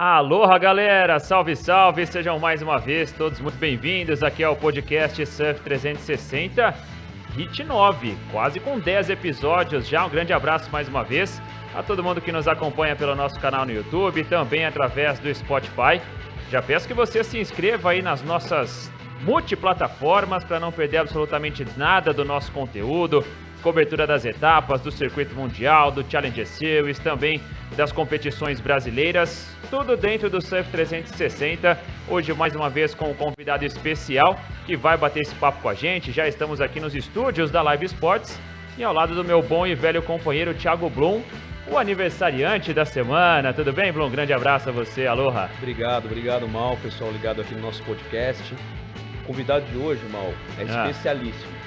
Aloha, galera! Salve, salve! Sejam mais uma vez todos muito bem-vindos aqui ao podcast Surf 360 Hit 9, quase com 10 episódios já. Um grande abraço mais uma vez a todo mundo que nos acompanha pelo nosso canal no YouTube e também através do Spotify. Já peço que você se inscreva aí nas nossas multiplataformas para não perder absolutamente nada do nosso conteúdo, cobertura das etapas, do circuito mundial, do Challenger Series, também das competições brasileiras, tudo dentro do Surf 360. Hoje mais uma vez com um convidado especial que vai bater esse papo com a gente. Já estamos aqui nos estúdios da Live Sports e ao lado do meu bom e velho companheiro Thiago Blum, o aniversariante da semana. Tudo bem, Blum? Grande abraço a você, aloha. Obrigado, Mal, pessoal ligado aqui no nosso podcast. O convidado de hoje, Mal, é especialíssimo.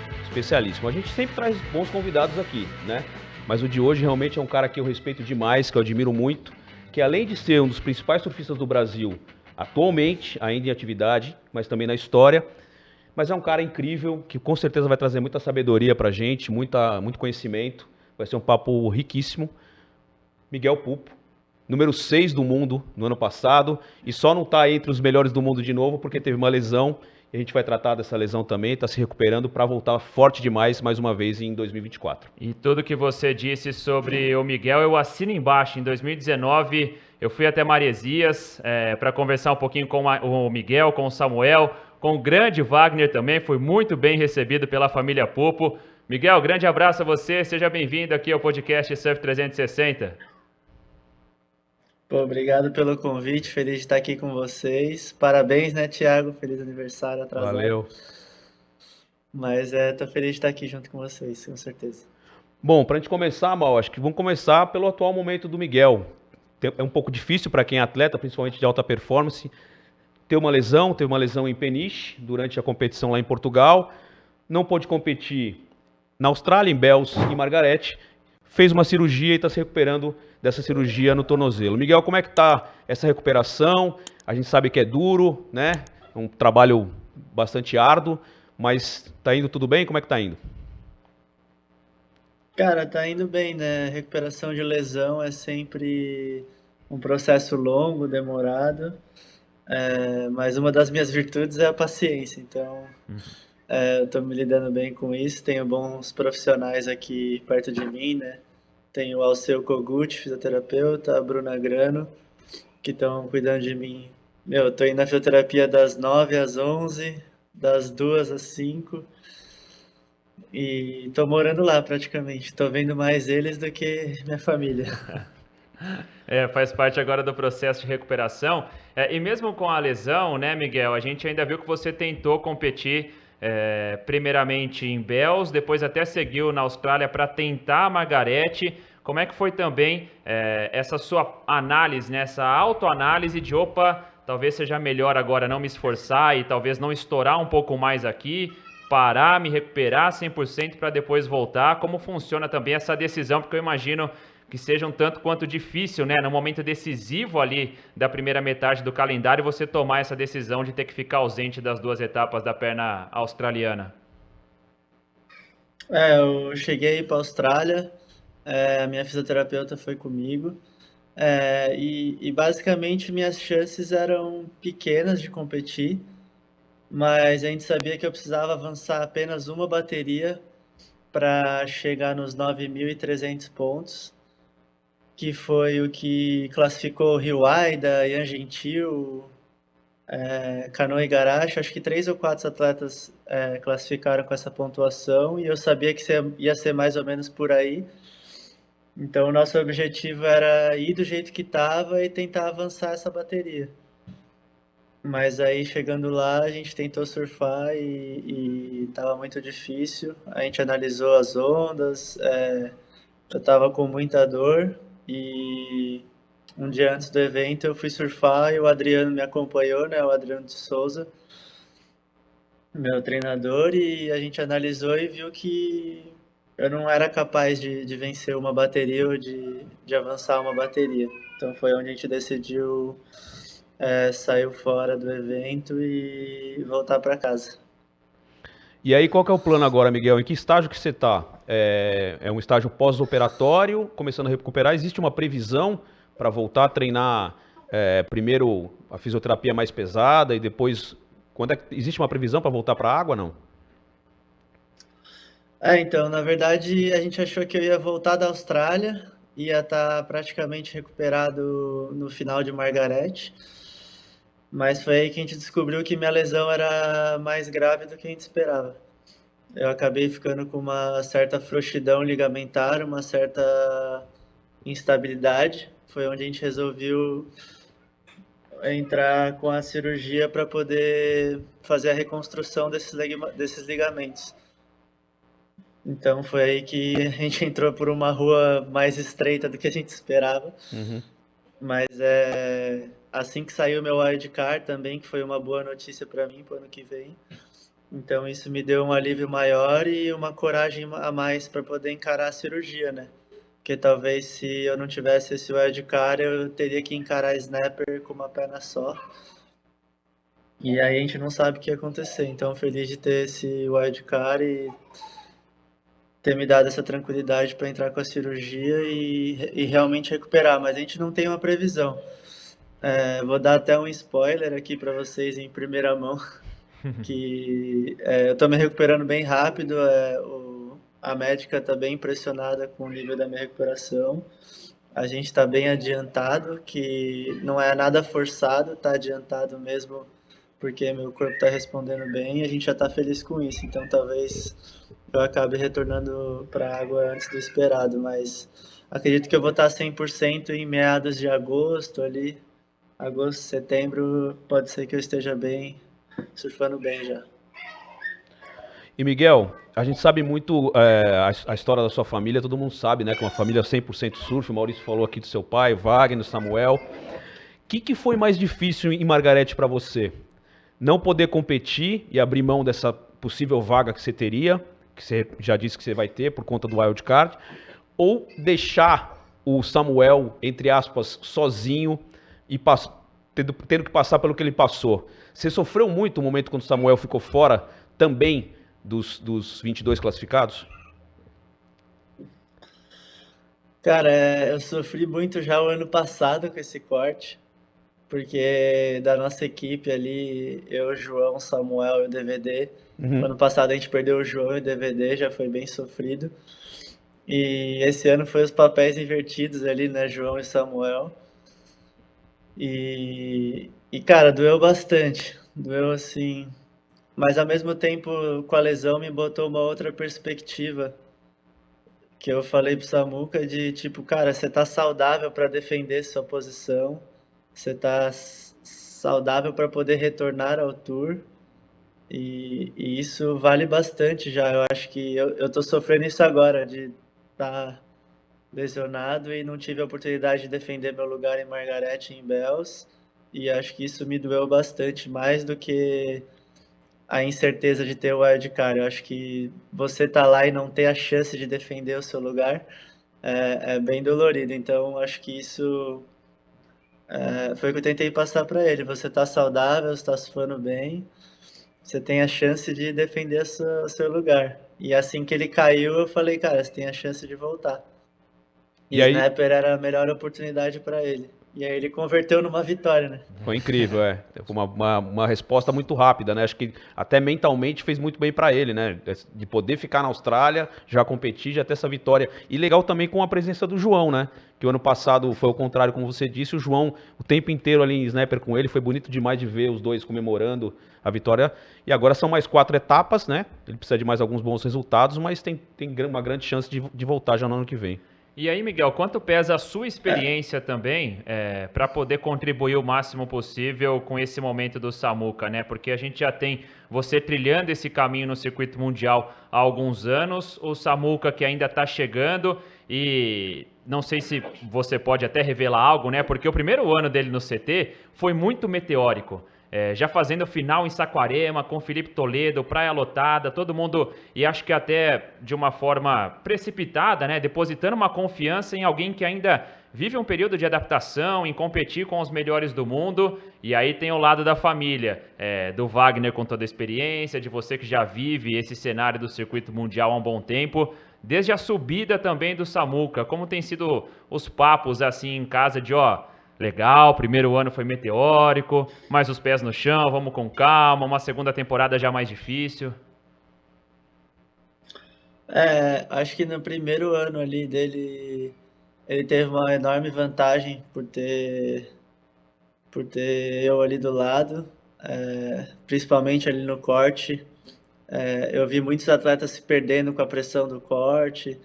A gente sempre traz bons convidados aqui, né? Mas o de hoje realmente é um cara que eu respeito demais, que eu admiro muito, que além de ser um dos principais surfistas do Brasil, atualmente, ainda em atividade, mas também na história, mas é um cara incrível, que com certeza vai trazer muita sabedoria pra gente, muito conhecimento, vai ser um papo riquíssimo. Miguel Pupo, número 6 do mundo no ano passado, e só não está entre os melhores do mundo de novo porque teve uma lesão, e a gente vai tratar dessa lesão também, está se recuperando para voltar forte demais mais uma vez em 2024. E tudo que você disse sobre o Miguel, eu assino embaixo. Em 2019, eu fui até Maresias para conversar um pouquinho com o Miguel, com o Samuel, com o grande Wagner também, fui muito bem recebido pela família Pupo. Miguel, grande abraço a você, seja bem-vindo aqui ao podcast Surf 360. Pô, obrigado pelo convite, feliz de estar aqui com vocês. Parabéns, né, Thiago? Feliz aniversário atrasado. Valeu. Mas tô feliz de estar aqui junto com vocês, com certeza. Bom, para a gente começar, Mal, acho que vamos começar pelo atual momento do Miguel. É um pouco difícil para quem é atleta, principalmente de alta performance, teve uma lesão em Peniche durante a competição lá em Portugal, não pôde competir na Austrália, em Bells e Margarete, fez uma cirurgia e está se recuperando dessa cirurgia no tornozelo. Miguel, como é que está essa recuperação? A gente sabe que é duro, né? É um trabalho bastante árduo, mas está indo tudo bem? Como é que está indo? Cara, tá indo bem, né? Recuperação de lesão é sempre um processo longo, demorado, mas uma das minhas virtudes é a paciência, então eu tô me lidando bem com isso, tenho bons profissionais aqui perto de mim, né? Tenho o Alceu Kogut, fisioterapeuta, a Bruna Grano, que estão cuidando de mim. Eu tô indo na fisioterapia das 9 às 11, das 2 às 5, e tô morando lá praticamente. Tô vendo mais eles do que minha família. Faz parte agora do processo de recuperação. E mesmo com a lesão, né, Miguel, a gente ainda viu que você tentou competir primeiramente em Bells, depois até seguiu na Austrália para tentar a Margarete. Como é que foi também essa sua análise, né, essa autoanálise de talvez seja melhor agora não me esforçar e talvez não estourar um pouco mais aqui, parar, me recuperar 100% para depois voltar? Como funciona também essa decisão? Porque eu imagino que seja um tanto quanto difícil, né, no momento decisivo ali da primeira metade do calendário, você tomar essa decisão de ter que ficar ausente das 2 etapas da perna australiana. Eu cheguei para a Austrália, a minha fisioterapeuta foi comigo, e basicamente minhas chances eram pequenas de competir, mas a gente sabia que eu precisava avançar apenas uma bateria para chegar nos 9.300 pontos, que foi o que classificou Rio Aida, Ian Gentil, Kanoa Igarashi. Acho que 3 ou 4 atletas classificaram com essa pontuação, e eu sabia que ia ser mais ou menos por aí. Então o nosso objetivo era ir do jeito que estava e tentar avançar essa bateria. Mas aí chegando lá a gente tentou surfar e estava muito difícil. A gente analisou as ondas, eu estava com muita dor, e um dia antes do evento eu fui surfar e o Adriano me acompanhou, né? O Adriano de Souza, meu treinador, e a gente analisou e viu que eu não era capaz de vencer uma bateria ou de avançar uma bateria. Então foi onde a gente decidiu sair fora do evento e voltar para casa. E aí, qual que é o plano agora, Miguel? Em que estágio que você está? É um estágio pós-operatório, começando a recuperar? Existe uma previsão para voltar a treinar primeiro a fisioterapia mais pesada e depois, existe uma previsão para voltar para a água, não? Então, na verdade, a gente achou que eu ia voltar da Austrália, ia estar praticamente recuperado no final de Margaret, mas foi aí que a gente descobriu que minha lesão era mais grave do que a gente esperava. Eu acabei ficando com uma certa frouxidão ligamentar, uma certa instabilidade. Foi onde a gente resolveu entrar com a cirurgia para poder fazer a reconstrução desses ligamentos. Então foi aí que a gente entrou por uma rua mais estreita do que a gente esperava. Uhum. Mas assim que saiu meu wildcard também, que foi uma boa notícia para mim para o ano que vem. Então isso me deu um alívio maior e uma coragem a mais para poder encarar a cirurgia, né? Porque talvez se eu não tivesse esse wildcard, eu teria que encarar snapper com uma perna só. E aí a gente não sabe o que ia acontecer. Então feliz de ter esse wildcard e ter me dado essa tranquilidade para entrar com a cirurgia e realmente recuperar. Mas a gente não tem uma previsão. Vou dar até um spoiler aqui para vocês em primeira mão. Que eu tô me recuperando bem rápido, a médica tá bem impressionada com o nível da minha recuperação, a gente tá bem adiantado, que não é nada forçado, tá adiantado mesmo, porque meu corpo tá respondendo bem e a gente já tá feliz com isso, então talvez eu acabe retornando pra água antes do esperado, mas acredito que eu vou estar 100% em meados de agosto ali, agosto, setembro, pode ser que eu esteja bem, surfando bem já. E Miguel, a gente sabe muito a história da sua família, todo mundo sabe, né? Que é uma família 100% surf, o Maurício falou aqui do seu pai, Wagner, Samuel. O que foi mais difícil em Margarete para você? Não poder competir e abrir mão dessa possível vaga que você teria, que você já disse que você vai ter por conta do wildcard, ou deixar o Samuel, entre aspas, sozinho e tendo que passar pelo que ele passou? Você sofreu muito no momento quando o Samuel ficou fora também dos 22 classificados? Cara, eu sofri muito já o ano passado com esse corte, porque da nossa equipe ali, eu, o João, Samuel e o DVD. Ano passado a gente perdeu o João e o DVD, já foi bem sofrido. E esse ano foi os papéis invertidos ali, né, João e Samuel. E cara, doeu bastante. Doeu assim. Mas ao mesmo tempo, com a lesão, me botou uma outra perspectiva. Que eu falei pro Samuca de tipo, cara, você tá saudável para defender sua posição. Você tá saudável para poder retornar ao tour. E isso vale bastante já. Eu acho que eu tô sofrendo isso agora, de estar lesionado e não tive a oportunidade de defender meu lugar em Margaret e em Bells. E acho que isso me doeu bastante, mais do que a incerteza de ter o wildcard. Eu acho que você tá lá e não ter a chance de defender o seu lugar é bem dolorido. Então acho que isso foi o que eu tentei passar para ele. Você tá saudável, você tá surfando bem, você tem a chance de defender o seu lugar. E assim que ele caiu, eu falei, cara, você tem a chance de voltar. E aí, snapper era a melhor oportunidade para ele. E aí ele converteu numa vitória, né? Foi incrível, Foi uma resposta muito rápida, né? Acho que até mentalmente fez muito bem para ele, né? De poder ficar na Austrália, já competir, já ter essa vitória. E legal também com a presença do João, né? Que o ano passado foi o contrário, como você disse. O João, o tempo inteiro ali em snapper com ele, foi bonito demais de ver os dois comemorando a vitória. E agora são mais 4 etapas, né? Ele precisa de mais alguns bons resultados, mas tem uma grande chance de voltar já no ano que vem. E aí, Miguel, quanto pesa a sua experiência também para poder contribuir o máximo possível com esse momento do Samuca, né? Porque a gente já tem você trilhando esse caminho no circuito mundial há alguns anos, o Samuca que ainda está chegando e não sei se você pode até revelar algo, né? Porque o primeiro ano dele no CT foi muito meteórico. Já fazendo final em Saquarema, com Felipe Toledo, praia lotada, todo mundo, e acho que até de uma forma precipitada, né, depositando uma confiança em alguém que ainda vive um período de adaptação, em competir com os melhores do mundo, e aí tem o lado da família, do Wagner com toda a experiência, de você que já vive esse cenário do circuito mundial há um bom tempo, desde a subida também do Samuca, como tem sido os papos assim em casa de, legal, primeiro ano foi meteórico, mais os pés no chão, vamos com calma, uma segunda temporada já mais difícil. Acho que no primeiro ano ali dele, ele teve uma enorme vantagem por ter eu ali do lado, principalmente ali no corte. Eu vi muitos atletas se perdendo com a pressão do corte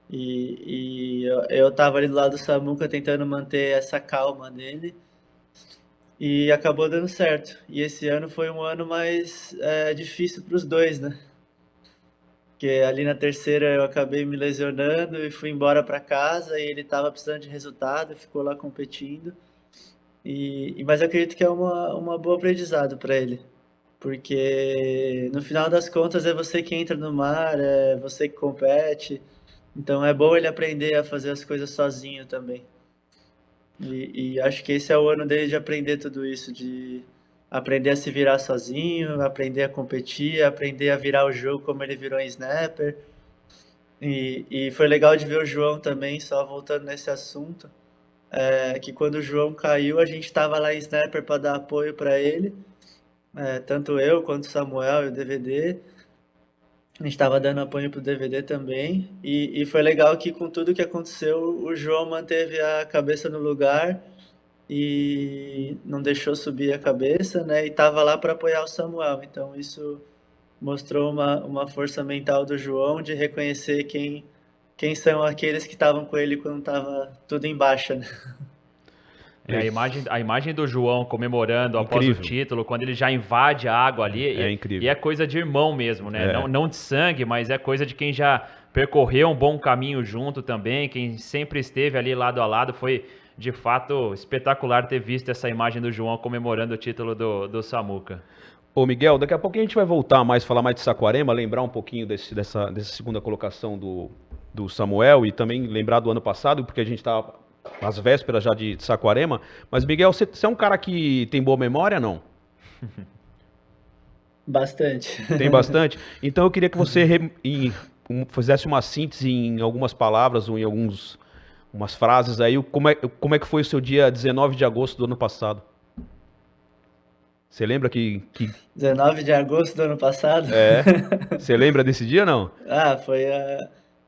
e eu tava ali do lado do Samuca tentando manter essa calma dele e acabou dando certo. E esse ano foi um ano mais difícil para os dois, né? Porque ali na terceira eu acabei me lesionando e fui embora para casa e ele estava precisando de resultado, ficou lá competindo. Mas eu acredito que é uma boa aprendizado para ele, porque no final das contas é você que entra no mar, é você que compete, então é bom ele aprender a fazer as coisas sozinho também. E acho que esse é o ano dele de aprender tudo isso, de aprender a se virar sozinho, aprender a competir, aprender a virar o jogo como ele virou em Snapper. E foi legal de ver o João também, só voltando nesse assunto, que quando o João caiu, a gente estava lá em Snapper para dar apoio para ele, tanto eu quanto o Samuel e o DVD. A gente estava dando apoio pro DVD também. E foi legal que com tudo que aconteceu, o João manteve a cabeça no lugar e não deixou subir a cabeça, né? E estava lá para apoiar o Samuel. Então isso mostrou uma força mental do João de reconhecer quem são aqueles que estavam com ele quando estava tudo em baixa, né? A imagem do João comemorando após o título, quando ele já invade a água ali, incrível. E é coisa de irmão mesmo, né? É. Não de sangue, mas é coisa de quem já percorreu um bom caminho junto também, quem sempre esteve ali lado a lado. Foi de fato espetacular ter visto essa imagem do João comemorando o título do Samuca. Ô Miguel, daqui a pouco a gente vai voltar mais, falar mais de Saquarema, lembrar um pouquinho dessa segunda colocação do Samuel e também lembrar do ano passado, porque a gente está às vésperas já de Saquarema. Mas Miguel, você é um cara que tem boa memória, não? Bastante. Tem bastante? Então eu queria que você fizesse uma síntese em algumas palavras ou em umas frases aí, como é que foi o seu dia 19 de agosto do ano passado? Você lembra que... 19 de agosto do ano passado? Você lembra desse dia, não?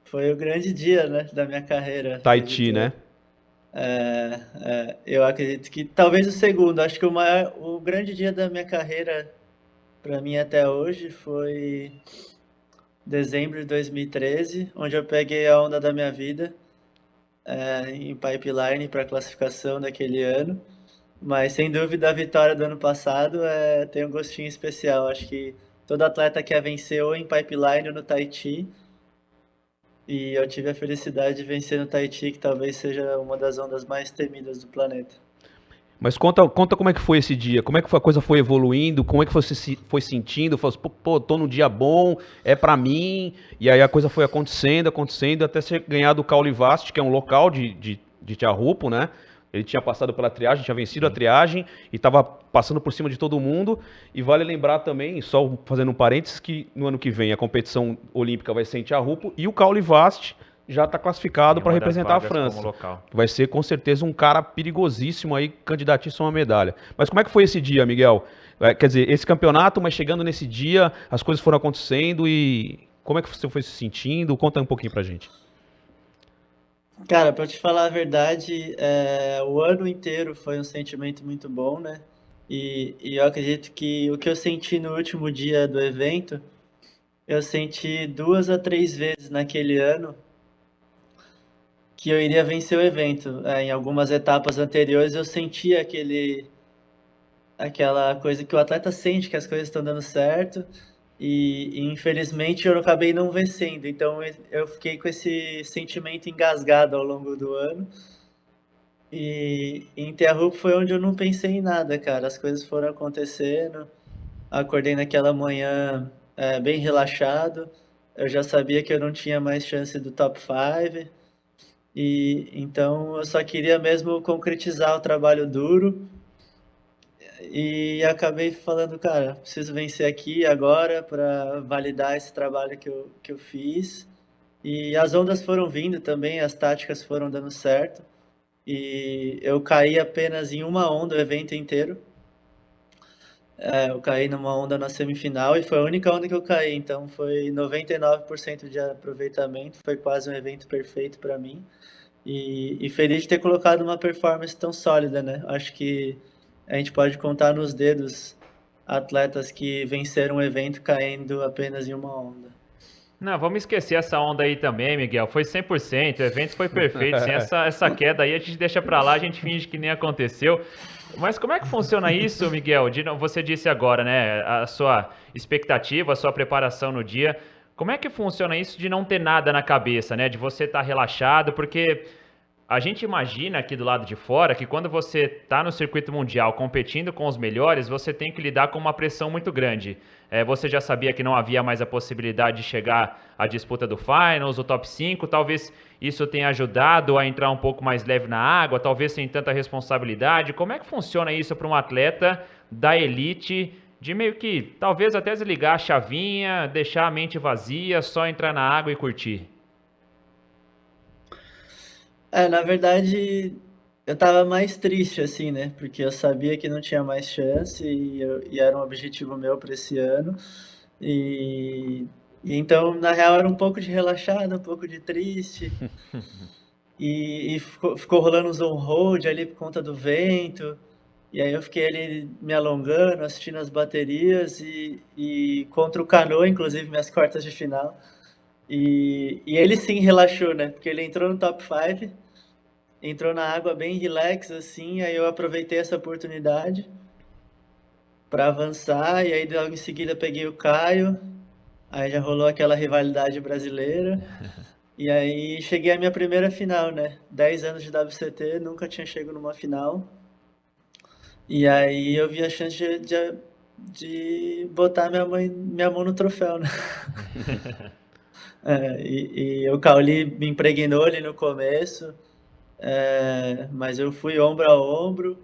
Foi o grande dia, né, da minha carreira. Tahiti, né? Eu acredito que talvez o segundo. Acho que o grande dia da minha carreira, para mim até hoje, foi dezembro de 2013, onde eu peguei a onda da minha vida em pipeline para classificação daquele ano. Mas sem dúvida a vitória do ano passado tem um gostinho especial. Acho que todo atleta quer vencer ou em pipeline ou no Tahiti. E eu tive a felicidade de vencer no Tahiti, que talvez seja uma das ondas mais temidas do planeta. Mas conta como é que foi esse dia, como é que a coisa foi evoluindo, como é que você foi sentindo, falou assim, pô, tô num dia bom, é pra mim, e aí a coisa foi acontecendo, até você ganhar do Caulivast, que é um local de Tiahupo, né? Ele tinha passado pela triagem, tinha vencido a triagem e estava passando por cima de todo mundo. E vale lembrar também, só fazendo um parênteses, que no ano que vem a competição olímpica vai ser em Tiahupo e o Caulivast já está classificado para representar a França. Vai ser com certeza um cara perigosíssimo aí, candidatíssimo a uma medalha. Mas como é que foi esse dia, Miguel? Quer dizer, esse campeonato, mas chegando nesse dia, as coisas foram acontecendo e como é que você foi se sentindo? Conta um pouquinho pra gente. Cara, pra te falar a verdade, o ano inteiro foi um sentimento muito bom, né? E eu acredito que o que eu senti no último dia do evento, eu senti 2 a 3 vezes naquele ano que eu iria vencer o evento. Em algumas etapas anteriores eu sentia aquela coisa que o atleta sente, que as coisas estão dando certo. E infelizmente eu acabei não vencendo, então eu fiquei com esse sentimento engasgado ao longo do ano. E em Tiahupo foi onde eu não pensei em nada, cara. As coisas foram acontecendo. Acordei naquela manhã bem relaxado. Eu já sabia que eu não tinha mais chance do top 5. E então eu só queria mesmo concretizar o trabalho duro. E acabei falando, cara, preciso vencer aqui agora para validar esse trabalho que eu fiz. E as ondas foram vindo também, as táticas foram dando certo. e eu caí apenas em uma onda o evento inteiro. Eu caí numa onda na semifinal e foi a única onda que eu caí, então foi 99% de aproveitamento, foi quase um evento perfeito para mim. E feliz de ter colocado uma performance tão sólida, né? Acho que a gente pode contar nos dedos atletas que venceram o evento caindo apenas em uma onda. Não, vamos esquecer essa onda aí também, Miguel. Foi 100%, o evento foi perfeito. Sem essa queda aí, a gente deixa pra lá, a gente finge que nem aconteceu. Mas como é que funciona isso, Miguel? Você disse agora, né, a sua expectativa, a sua preparação no dia. Como é que funciona isso de não ter nada na cabeça, né? De você estar relaxado, porque a gente imagina aqui do lado de fora que quando você está no circuito mundial competindo com os melhores, você tem que lidar com uma pressão muito grande. Você já sabia que não havia mais a possibilidade de chegar à disputa do Finals, o top 5, talvez isso tenha ajudado a entrar um pouco mais leve na água, talvez sem tanta responsabilidade. Como é que funciona isso para um atleta da elite, de meio que talvez até desligar a chavinha, deixar a mente vazia, só entrar na água e curtir? Na verdade, eu tava mais triste, assim, né? Porque eu sabia que não tinha mais chance e era um objetivo meu para esse ano. E, e então, na real, era um pouco de relaxado, um pouco de triste. E ficou rolando uns on-road ali por conta do vento. E aí eu fiquei ali me alongando, assistindo as baterias e contra o Cano, inclusive, minhas quartas de final. E ele sim relaxou, né? Porque ele entrou no top 5, entrou na água bem relax, assim, aí eu aproveitei essa oportunidade para avançar, e aí logo em seguida peguei o Caio, aí já rolou aquela rivalidade brasileira, e aí cheguei à minha primeira final, né? 10 anos de WCT, nunca tinha chegado numa final, e aí eu vi a chance de botar minha mão no troféu, né? E o Cauli me impregnou ali no começo, mas eu fui ombro a ombro.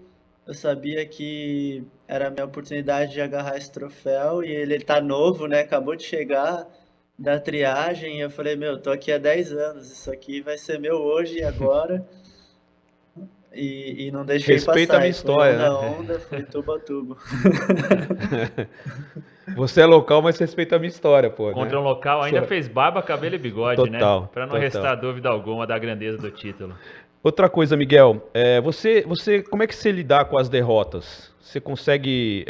Eu sabia que era a minha oportunidade de agarrar esse troféu e ele tá novo, né? Acabou de chegar da triagem. E eu falei, meu, tô aqui há 10 anos, isso aqui vai ser meu hoje e agora. E não deixei Respeita a passar. minha E foi história, onda a né? onda, foi tubo a tubo. Você é local, mas respeita a minha história, pô, Contra né? um local, ainda fez barba, cabelo e bigode, né? Total, Para não total. restar dúvida alguma da grandeza do título. Outra coisa, Miguel, como é que você lidar com as derrotas? Você consegue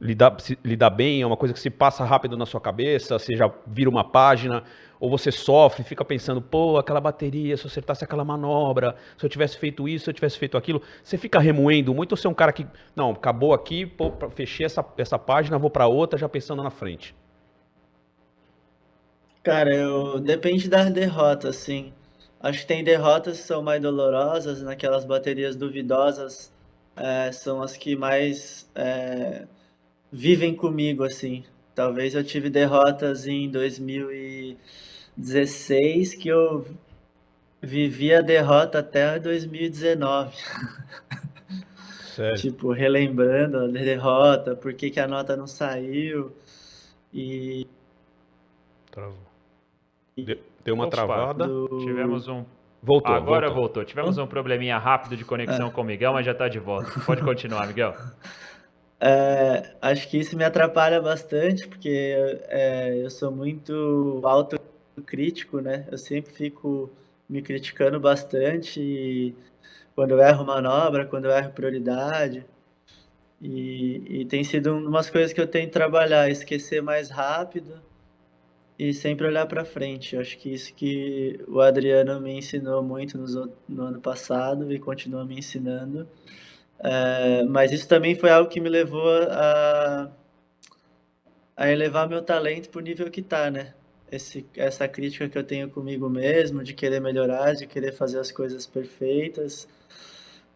lidar bem? É uma coisa que se passa rápido na sua cabeça? Você já vira uma página? Ou você sofre, fica pensando, pô, aquela bateria, se eu acertasse aquela manobra, se eu tivesse feito isso, se eu tivesse feito aquilo? Você fica remoendo muito ou você é um cara que, não, acabou aqui, pô, fechei essa página, vou pra outra já pensando na frente? Cara, depende das derrotas, assim. Acho que tem derrotas que são mais dolorosas, naquelas baterias duvidosas, são as que mais vivem comigo, assim. Talvez eu tive derrotas em 2016 que eu vivi a derrota até 2019. Sério. Tipo, relembrando a derrota, por que que a nota não saiu. E Travou. Deu uma Opa, travada. tivemos um... Voltou, Agora voltou. voltou. Tivemos um probleminha rápido de conexão com o Miguel, mas já tá de volta. Pode continuar, Miguel. acho que isso me atrapalha bastante, porque eu sou muito autocrítico, né? Eu sempre fico me criticando bastante quando eu erro manobra, quando eu erro prioridade. E tem sido umas coisas que eu tenho que trabalhar, esquecer mais rápido e sempre olhar para frente. Eu acho que isso que o Adriano me ensinou muito no ano passado e continua me ensinando. Mas isso também foi algo que me levou a elevar meu talento pro nível que tá, né? Essa crítica que eu tenho comigo mesmo, de querer melhorar, de querer fazer as coisas perfeitas.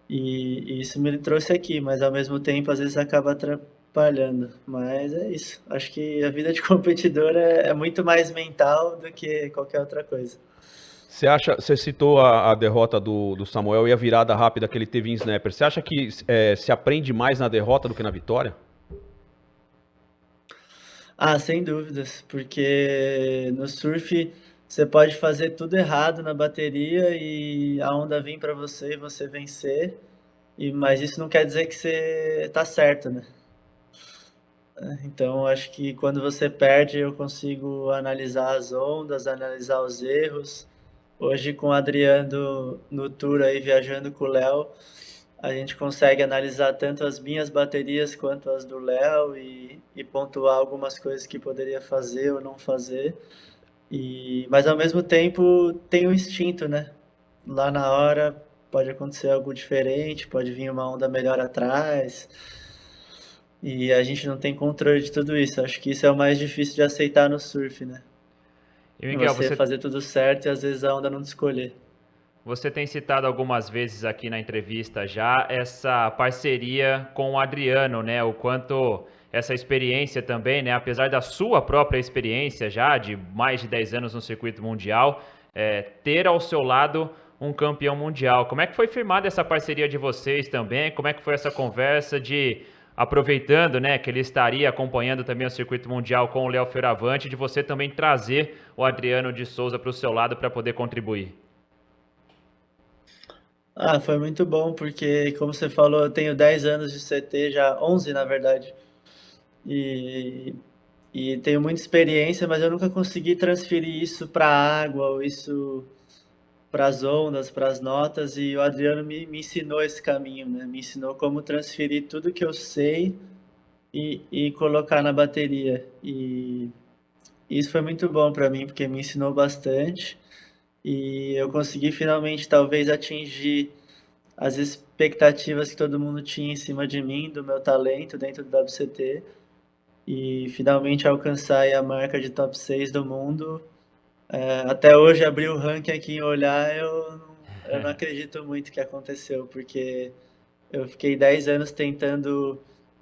E isso me trouxe aqui, mas ao mesmo tempo às vezes acaba atrapalhando. Mas é isso. Acho que a vida de competidor é muito mais mental do que qualquer outra coisa. Você citou a derrota do Samuel e a virada rápida que ele teve em Snapper. Você acha que se aprende mais na derrota do que na vitória? Ah, sem dúvidas, porque no surf você pode fazer tudo errado na bateria e a onda vir para você e você vencer, mas isso não quer dizer que você tá certo, né? Então, acho que quando você perde, eu consigo analisar as ondas, analisar os erros. Hoje, com o Adriano no tour aí, viajando com o Léo, a gente consegue analisar tanto as minhas baterias quanto as do Léo e pontuar algumas coisas que poderia fazer ou não fazer. Mas, ao mesmo tempo, tem o instinto, né? Lá na hora pode acontecer algo diferente, pode vir uma onda melhor atrás. E a gente não tem controle de tudo isso. Acho que isso é o mais difícil de aceitar no surf, né? E Miguel, Você fazer tudo certo e às vezes a onda não te escolher. Você tem citado algumas vezes aqui na entrevista já essa parceria com o Adriano, né? O quanto essa experiência também, né? Apesar da sua própria experiência já de mais de 10 anos no circuito mundial, ter ao seu lado um campeão mundial. Como é que foi firmada essa parceria de vocês também? Como é que foi essa conversa de, aproveitando, né, que ele estaria acompanhando também o circuito mundial com o Léo Fioravante, de você também trazer o Adriano de Souza para o seu lado para poder contribuir? Foi muito bom, porque, como você falou, eu tenho 10 anos de CT, já 11 na verdade, e, e tenho muita experiência, mas eu nunca consegui transferir isso para a água, ou isso para as ondas, para as notas, e o Adriano me ensinou esse caminho, né? Me ensinou como transferir tudo que eu sei e colocar na bateria. E isso foi muito bom para mim, porque me ensinou bastante. E eu consegui finalmente, talvez, atingir as expectativas que todo mundo tinha em cima de mim, do meu talento dentro do WCT. E finalmente alcançar aí a marca de top 6 do mundo. Até hoje, abrir o ranking aqui e olhar, eu não acredito muito que aconteceu, porque eu fiquei 10 anos tentando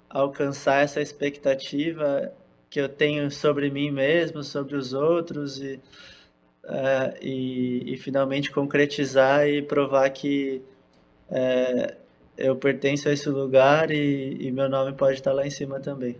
alcançar essa expectativa que eu tenho sobre mim mesmo, sobre os outros, e finalmente concretizar e provar que eu pertenço a esse lugar e meu nome pode estar lá em cima também.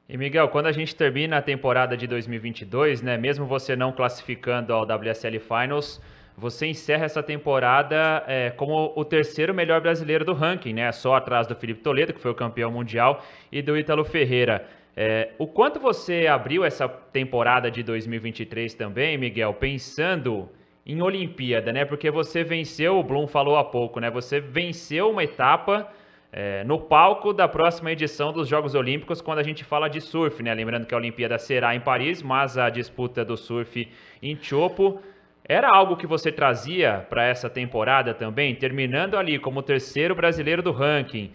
E Miguel, quando a gente termina a temporada de 2022, né, mesmo você não classificando ao WSL Finals, você encerra essa temporada como o terceiro melhor brasileiro do ranking, né, só atrás do Felipe Toledo, que foi o campeão mundial, e do Ítalo Ferreira. O quanto você abriu essa temporada de 2023 também, Miguel, pensando em Olimpíada, né? Porque você venceu, o Blum falou há pouco, né? Você venceu uma etapa no palco da próxima edição dos Jogos Olímpicos, quando a gente fala de surf, né? Lembrando que a Olimpíada será em Paris, mas a disputa do surf em Chopo era algo que você trazia para essa temporada também, terminando ali como o terceiro brasileiro do ranking.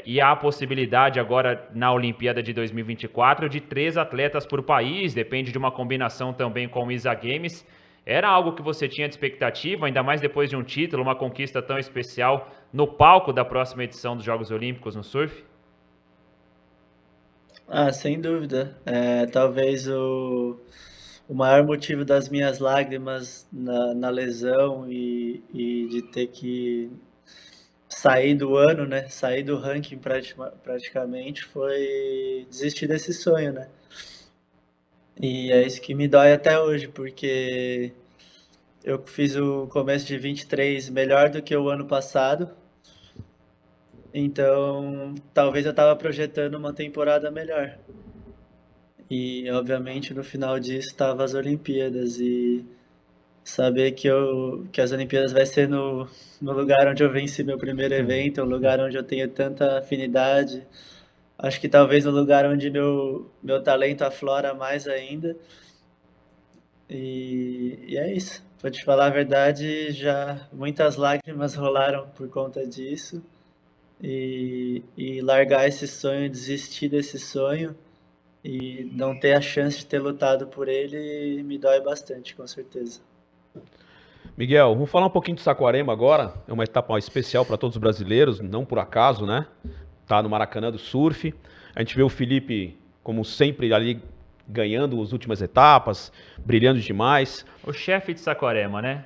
E há a possibilidade agora na Olimpíada de 2024 de 3 atletas por país, depende de uma combinação também com o ISA Games. Era algo que você tinha de expectativa, ainda mais depois de um título, uma conquista tão especial no palco da próxima edição dos Jogos Olímpicos no surf? Sem dúvida. Talvez o maior motivo das minhas lágrimas na lesão e de ter que sair do ano, né? Sair do ranking praticamente foi desistir desse sonho, né? E é isso que me dói até hoje, porque eu fiz o começo de 23 melhor do que o ano passado. Então, talvez eu estava projetando uma temporada melhor. E, obviamente, no final disso estavam as Olimpíadas. E saber que as Olimpíadas vai ser no lugar onde eu venci meu primeiro evento, um lugar onde eu tenho tanta afinidade. Acho que talvez no lugar onde meu talento aflora mais ainda. E é isso. Pra te falar a verdade, já muitas lágrimas rolaram por conta disso. E largar esse sonho, desistir desse sonho e não ter a chance de ter lutado por ele me dói bastante, com certeza. Miguel, vamos falar um pouquinho de Saquarema agora. É uma etapa especial para todos os brasileiros, não por acaso, né? Tá no Maracanã do surf. A gente vê o Felipe, como sempre, ali ganhando as últimas etapas, brilhando demais. O chefe de Saquarema, né?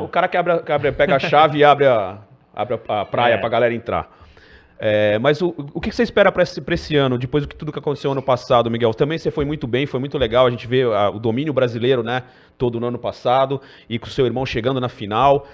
O cara que pega a chave e abre a praia pra galera entrar. Mas o que você espera para esse ano, depois do que tudo que aconteceu ano passado, Miguel? Também você foi muito bem, foi muito legal, a gente vê o domínio brasileiro, né, todo no ano passado, e com o seu irmão chegando na final.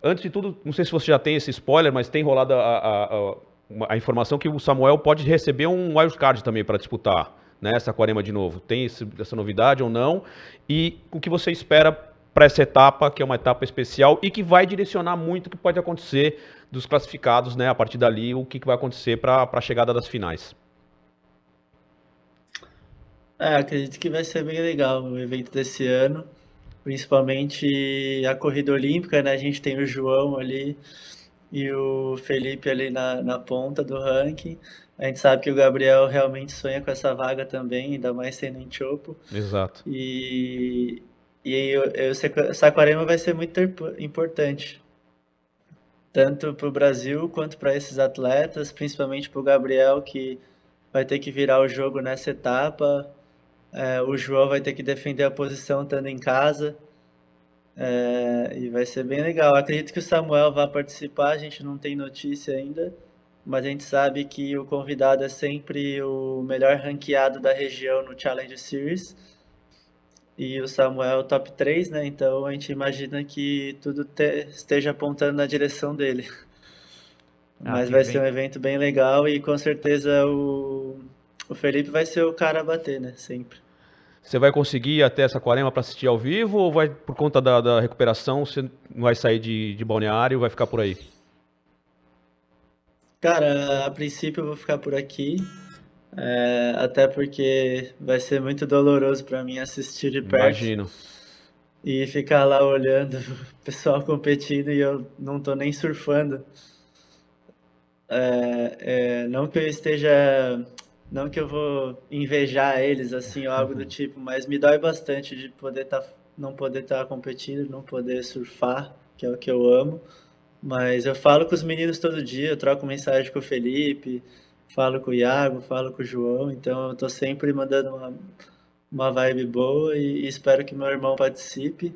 Antes de tudo, não sei se você já tem esse spoiler, mas tem rolado a informação que o Samuel pode receber um wildcard também para disputar, né, Saquarema de novo. Tem essa novidade ou não? E o que você espera para essa etapa, que é uma etapa especial e que vai direcionar muito o que pode acontecer dos classificados, né? A partir dali, o que vai acontecer para a chegada das finais? Acredito que vai ser bem legal o evento desse ano, principalmente a corrida olímpica, né? A gente tem o João ali e o Felipe ali na ponta do ranking. A gente sabe que o Gabriel realmente sonha com essa vaga também, ainda mais sendo em Chopo. Exato. O Saquarema vai ser muito importante, tanto para o Brasil quanto para esses atletas, principalmente para o Gabriel, que vai ter que virar o jogo nessa etapa. O João vai ter que defender a posição estando em casa. E vai ser bem legal. Acredito que o Samuel vai participar, a gente não tem notícia ainda, mas a gente sabe que o convidado é sempre o melhor ranqueado da região no Challenge Series. E o Samuel é o top 3, né? Então a gente imagina que tudo esteja apontando na direção dele. Mas vai ser um evento bem legal e com certeza o Felipe vai ser o cara a bater, né? Sempre. Você vai conseguir ir até Saquarema para assistir ao vivo ou vai, por conta da recuperação, você não vai sair de Balneário e vai ficar por aí? Cara, a princípio eu vou ficar por aqui. Até porque vai ser muito doloroso para mim assistir de perto. Imagino. E ficar lá olhando o pessoal competindo e eu não tô nem surfando. Não que eu esteja. Não que eu vou invejar eles assim ou algo do tipo, mas me dói bastante de não poder estar competindo, não poder surfar, que é o que eu amo. Mas eu falo com os meninos todo dia, eu troco mensagem com o Felipe, falo com o Iago, falo com o João, então eu tô sempre mandando uma vibe boa e espero que meu irmão participe.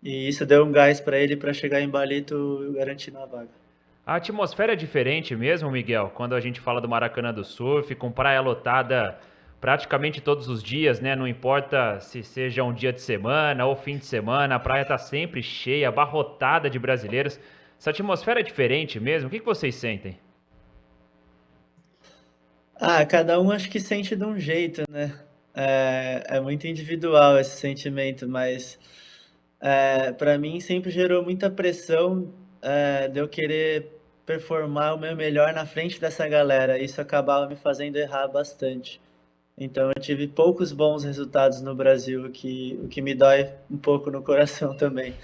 E isso deu um gás para ele para chegar em Balito garantindo a vaga. A atmosfera é diferente mesmo, Miguel, quando a gente fala do Maracanã do Surf, com praia lotada praticamente todos os dias, né? Não importa se seja um dia de semana ou fim de semana, a praia tá sempre cheia, abarrotada de brasileiros. Essa atmosfera é diferente mesmo? O que vocês sentem? Cada um acho que sente de um jeito, né? É muito individual esse sentimento, mas para mim sempre gerou muita pressão de eu querer performar o meu melhor na frente dessa galera. Isso acabava me fazendo errar bastante. Então eu tive poucos bons resultados no Brasil, o que me dói um pouco no coração também.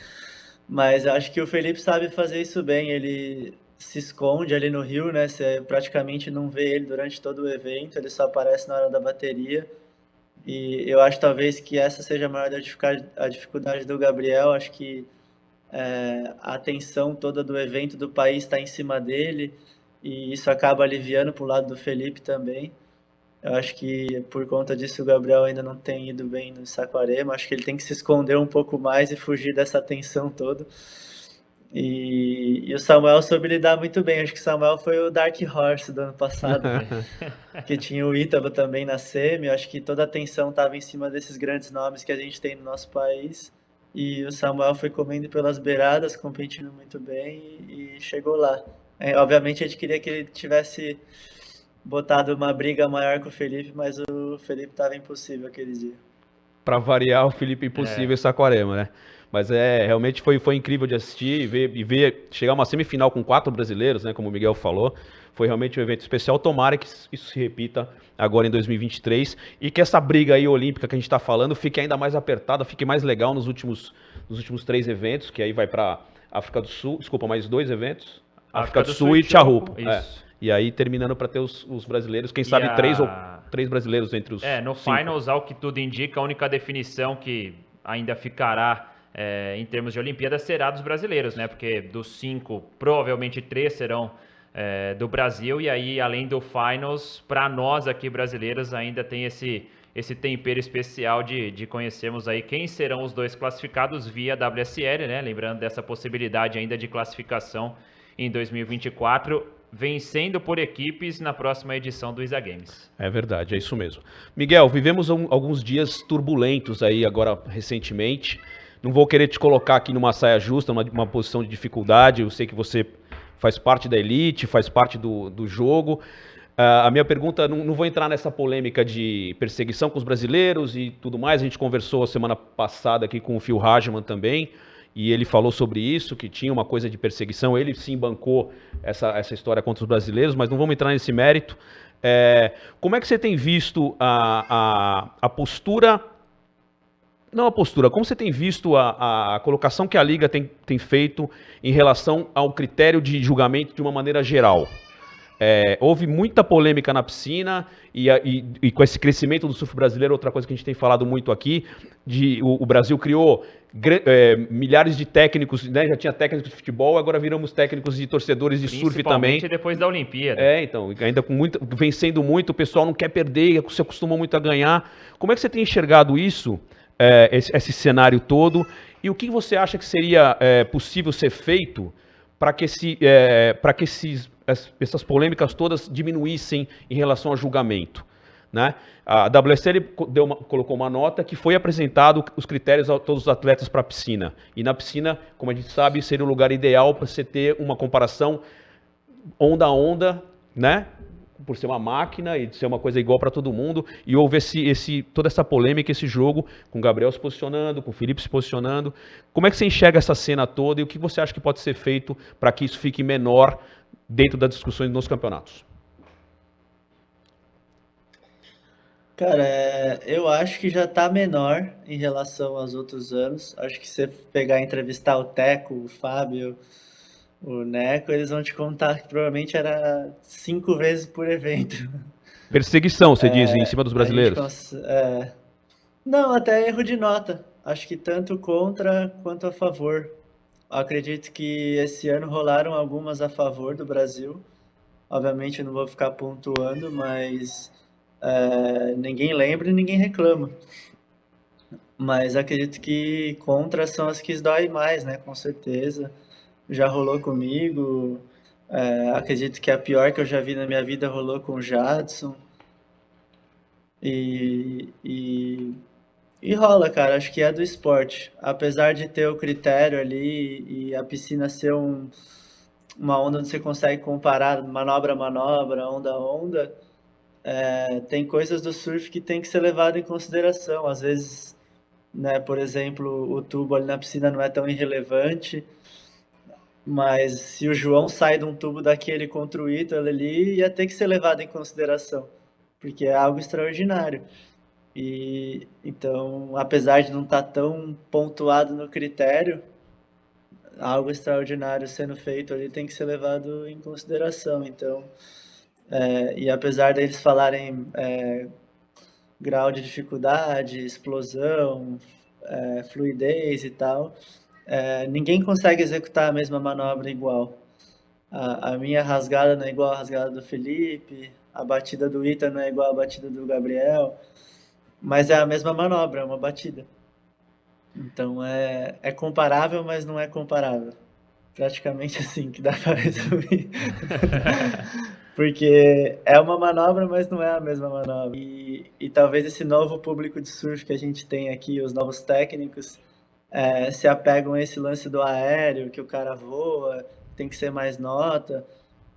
Mas eu acho que o Felipe sabe fazer isso bem. Ele se esconde ali no Rio, né? Você praticamente não vê ele durante todo o evento, ele só aparece na hora da bateria. E eu acho talvez que essa seja a maior a dificuldade do Gabriel. Acho que a atenção toda do evento do país está em cima dele e isso acaba aliviando para o lado do Felipe também. Eu acho que por conta disso o Gabriel ainda não tem ido bem no Saquarema. Acho que ele tem que se esconder um pouco mais e fugir dessa tensão toda. E o Samuel soube lidar muito bem. Acho que o Samuel foi o Dark Horse do ano passado, que tinha o Ítalo também na semi. Acho que toda a atenção estava em cima desses grandes nomes que a gente tem no nosso país. E o Samuel foi comendo pelas beiradas, competindo muito bem e chegou lá. Obviamente a gente queria que ele tivesse botado uma briga maior com o Felipe, mas o Felipe estava impossível aquele dia. Para variar, o Felipe impossível em Saquarema, né? Mas realmente foi incrível de assistir e ver chegar uma semifinal com 4 brasileiros, né? Como o Miguel falou. Foi realmente um evento especial. Tomara que isso se repita agora em 2023 e que essa briga aí olímpica que a gente está falando fique ainda mais apertada, fique mais legal nos últimos 3 eventos, que aí vai para África do Sul, desculpa, mais 2 eventos. África do Sul e Tcharrupo. E aí terminando para ter os brasileiros, quem sabe 3 brasileiros entre os 5. Finals, ao que tudo indica, a única definição que ainda ficará em termos de Olimpíada será dos brasileiros, né? Porque dos 5, provavelmente 3 serão do Brasil, e aí além do Finals, para nós aqui brasileiros ainda tem esse tempero especial de conhecermos aí quem serão os 2 classificados via WSL, né? Lembrando dessa possibilidade ainda de classificação em 2024. vencendo por equipes na próxima edição do ISA Games. É verdade, é isso mesmo. Miguel, vivemos alguns dias turbulentos aí agora recentemente. Não vou querer te colocar aqui numa saia justa, numa posição de dificuldade. Eu sei que você faz parte da elite, faz parte do jogo. A minha pergunta, não vou entrar nessa polêmica de perseguição com os brasileiros e tudo mais. A gente conversou semana passada aqui com o Phil Hagman também, e ele falou sobre isso, que tinha uma coisa de perseguição. Ele sim bancou essa história contra os brasileiros, mas não vamos entrar nesse mérito. Como é que você tem visto a postura... Não a postura, como você tem visto a colocação que a Liga tem feito em relação ao critério de julgamento de uma maneira geral? Houve muita polêmica na piscina e com esse crescimento do surf brasileiro, outra coisa que a gente tem falado muito aqui, o Brasil criou milhares de técnicos, né? Já tinha técnicos de futebol, agora viramos técnicos de torcedores de surf também. Principalmente depois da Olimpíada. Então, ainda vencendo muito, o pessoal não quer perder, se acostumou muito a ganhar. Como é que você tem enxergado isso, esse cenário todo, e o que você acha que seria possível ser feito para que essas polêmicas todas diminuíssem em relação ao julgamento, né? A WSL colocou uma nota que foi apresentado os critérios a todos os atletas para a piscina. E na piscina, como a gente sabe, seria o lugar ideal para você ter uma comparação onda a onda, né? Por ser uma máquina e ser uma coisa igual para todo mundo. E houve toda essa polêmica, esse jogo, com o Gabriel se posicionando, com o Felipe se posicionando. Como é que você enxerga essa cena toda e o que você acha que pode ser feito para que isso fique menor dentro das discussões nos campeonatos? Cara, eu acho que já tá menor em relação aos outros anos. Acho que se você pegar e entrevistar o Teco, o Fábio, o Neco, eles vão te contar que provavelmente era 5 vezes por evento. Perseguição, você diz, em cima dos A gente brasileiros? Não, até erro de nota. Acho que tanto contra quanto a favor. Acredito que esse ano rolaram algumas a favor do Brasil. Obviamente eu não vou ficar pontuando, mas ninguém lembra e ninguém reclama. Mas acredito que contra são as que dói mais, né? Com certeza. Já rolou comigo. Acredito que a pior que eu já vi na minha vida rolou com o Jadson. E rola, cara. Acho que é do esporte. Apesar de ter o critério ali e a piscina ser uma onda onde você consegue comparar manobra a manobra, onda a onda, tem coisas do surf que tem que ser levado em consideração. Às vezes, né, por exemplo, o tubo ali na piscina não é tão irrelevante, mas se o João sai de um tubo daquele contra o Ítalo ali, ia ter que ser levado em consideração, porque é algo extraordinário. E então, apesar de não estar tão pontuado no critério, algo extraordinário sendo feito ali tem que ser levado em consideração. Então, e apesar deles falarem grau de dificuldade, explosão, fluidez e tal, ninguém consegue executar a mesma manobra igual. A minha rasgada não é igual à rasgada do Felipe, a batida do Ita não é igual à batida do Gabriel, mas é a mesma manobra, é uma batida. Então é comparável, mas não é comparável. Praticamente assim que dá para resumir. Porque é uma manobra, mas não é a mesma manobra. E talvez esse novo público de surf que a gente tem aqui, os novos técnicos, se apegam a esse lance do aéreo, que o cara voa, tem que ser mais nota.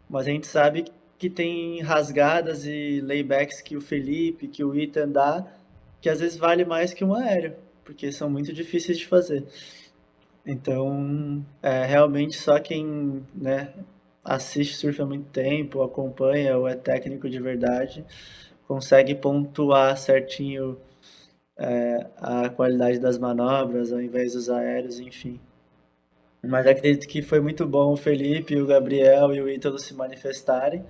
Mas a gente sabe que tem rasgadas e laybacks que o Felipe, que o Ethan dá, que às vezes vale mais que um aéreo, porque são muito difíceis de fazer. Então, realmente só quem, né, assiste surf há muito tempo, acompanha ou é técnico de verdade, consegue pontuar certinho a qualidade das manobras ao invés dos aéreos, enfim. Mas acredito que foi muito bom o Felipe, o Gabriel e o Ítalo se manifestarem,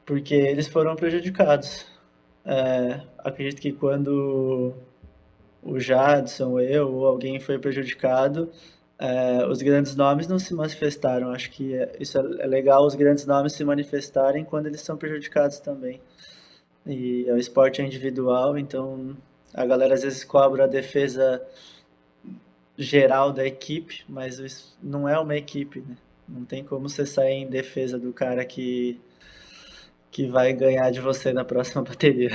porque eles foram prejudicados. Acredito que quando o Jadson, eu ou alguém foi prejudicado, os grandes nomes não se manifestaram. Acho que isso é legal, os grandes nomes se manifestarem quando eles são prejudicados também. E o esporte é individual, então a galera às vezes cobra a defesa geral da equipe, mas isso não é uma equipe, né? Não tem como você sair em defesa do cara que vai ganhar de você na próxima bateria.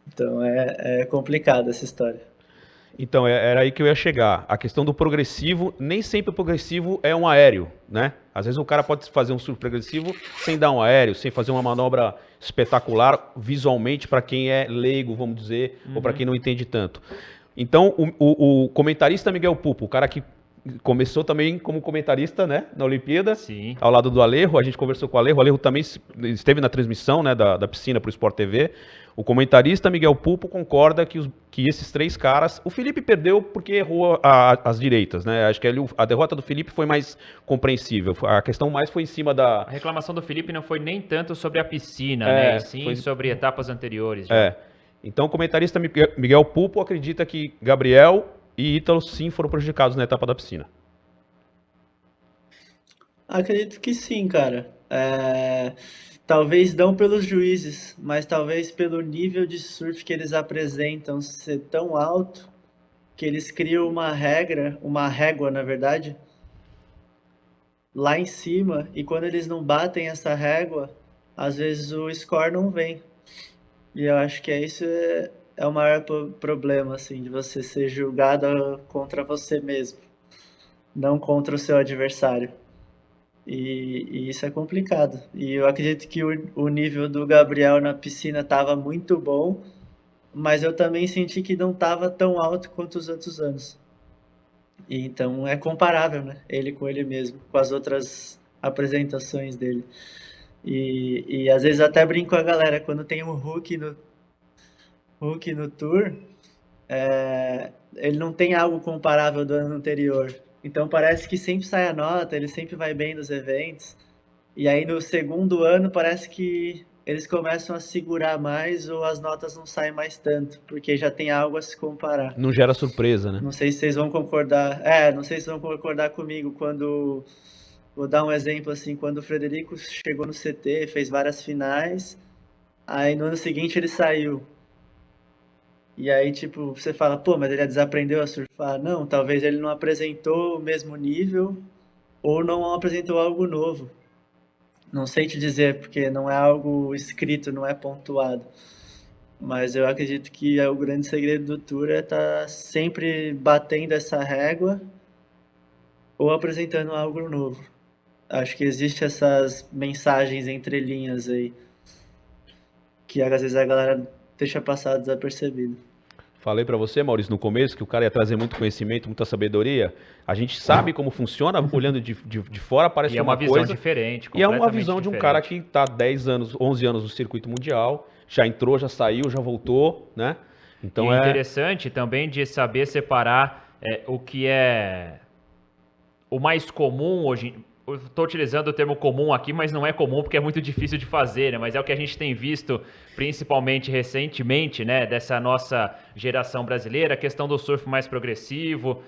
Então é complicado essa história. Então, era aí que eu ia chegar. A questão do progressivo, nem sempre o progressivo é um aéreo, né? Às vezes o cara pode fazer um surf progressivo sem dar um aéreo, sem fazer uma manobra espetacular visualmente para quem é leigo, vamos dizer, ou para quem não entende tanto. Então, o comentarista Miguel Pupo, o cara que começou também como comentarista, né, na Olimpíada, Sim. ao lado do Alejo, a gente conversou com o Alejo também esteve na transmissão, né, da piscina para o Sport TV. O comentarista Miguel Pupo concorda que esses 3 caras... O Felipe perdeu porque errou as direitas, né? Acho que a derrota do Felipe foi mais compreensível. A questão mais foi em cima da... A reclamação do Felipe não foi nem tanto sobre a piscina, né? E sim sobre etapas anteriores. Já. Então o comentarista Miguel Pupo acredita que Gabriel e Ítalo sim foram prejudicados na etapa da piscina. Acredito que sim, cara. Talvez não pelos juízes, mas talvez pelo nível de surf que eles apresentam ser tão alto que eles criam uma régua, na verdade, lá em cima, e quando eles não batem essa régua, às vezes o score não vem. E eu acho que é o maior problema, assim, de você ser julgado contra você mesmo, não contra o seu adversário. E isso é complicado. E eu acredito que o nível do Gabriel na piscina estava muito bom, mas eu também senti que não estava tão alto quanto os outros anos. E então é comparável, né? Ele com ele mesmo, com as outras apresentações dele. E às vezes até brinco com a galera, quando tem um Hulk no tour, ele não tem algo comparável do ano anterior. Então parece que sempre sai a nota, ele sempre vai bem nos eventos. E aí no segundo ano parece que eles começam a segurar mais ou as notas não saem mais tanto, porque já tem algo a se comparar. Não gera surpresa, né? Não sei se vocês vão concordar. Não sei se vão concordar comigo quando. Vou dar um exemplo assim, quando o Frederico chegou no CT, fez várias finais, aí no ano seguinte ele saiu. E aí, tipo, você fala, pô, mas ele desaprendeu a surfar. Não, talvez ele não apresentou o mesmo nível ou não apresentou algo novo. Não sei te dizer, porque não é algo escrito, não é pontuado. Mas eu acredito que o grande segredo do Tour é estar sempre batendo essa régua ou apresentando algo novo. Acho que existe essas mensagens entre linhas aí, que às vezes a galera deixa passar desapercebido. Falei pra você, Maurício, no começo, que o cara ia trazer muito conhecimento, muita sabedoria. A gente sabe como funciona, olhando de fora, parece E que é uma visão coisa. diferente, E é uma completamente visão de um diferente. cara que tá 10 anos, 11 anos no circuito mundial, já entrou, já saiu, já voltou, né? Então E interessante também de saber separar o que é o mais comum hoje. Eu estou utilizando o termo comum aqui, mas não é comum porque é muito difícil de fazer, né? Mas é o que a gente tem visto, principalmente recentemente, né? Dessa nossa geração brasileira, a questão do surf mais progressivo,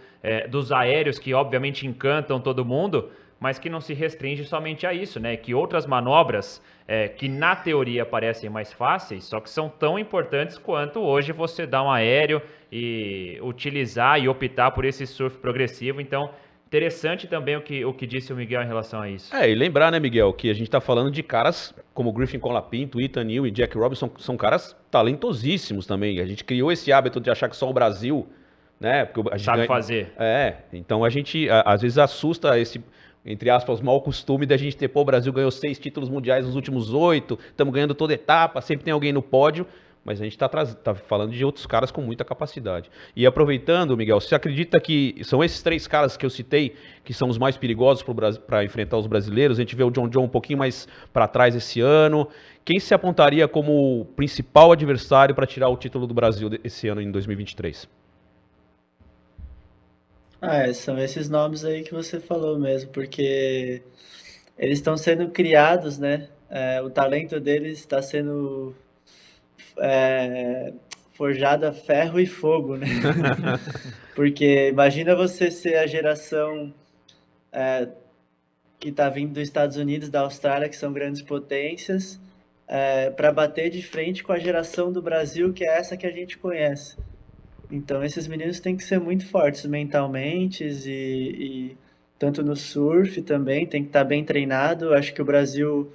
dos aéreos que obviamente encantam todo mundo, mas que não se restringe somente a isso, né? Que outras manobras que na teoria parecem mais fáceis, só que são tão importantes quanto hoje você dar um aéreo e utilizar e optar por esse surf progressivo. Então, interessante também o que disse o Miguel em relação a isso. e lembrar, né, Miguel, que a gente tá falando de caras como Griffin Colapinto, Ethan New e Jack Robinson, são caras talentosíssimos também. A gente criou esse hábito de achar que só o Brasil, né, porque a gente Sabe fazer. Então a gente às vezes assusta esse, entre aspas, mau costume da gente ter, pô, o Brasil ganhou 6 títulos mundiais nos últimos 8, estamos ganhando toda etapa, sempre tem alguém no pódio. Mas a gente tá falando de outros caras com muita capacidade. E aproveitando, Miguel, você acredita que são esses 3 caras que eu citei que são os mais perigosos para enfrentar os brasileiros? A gente vê o John John um pouquinho mais para trás esse ano. Quem se apontaria como o principal adversário para tirar o título do Brasil esse ano em 2023? São esses nomes aí que você falou mesmo, porque eles estão sendo criados, né? O talento deles está sendo forjado a ferro e fogo, né? Porque imagina você ser a geração que está vindo dos Estados Unidos, da Austrália, que são grandes potências, para bater de frente com a geração do Brasil, que é essa que a gente conhece. Então esses meninos têm que ser muito fortes mentalmente e tanto no surf também, tem que estar bem treinado. Acho que o Brasil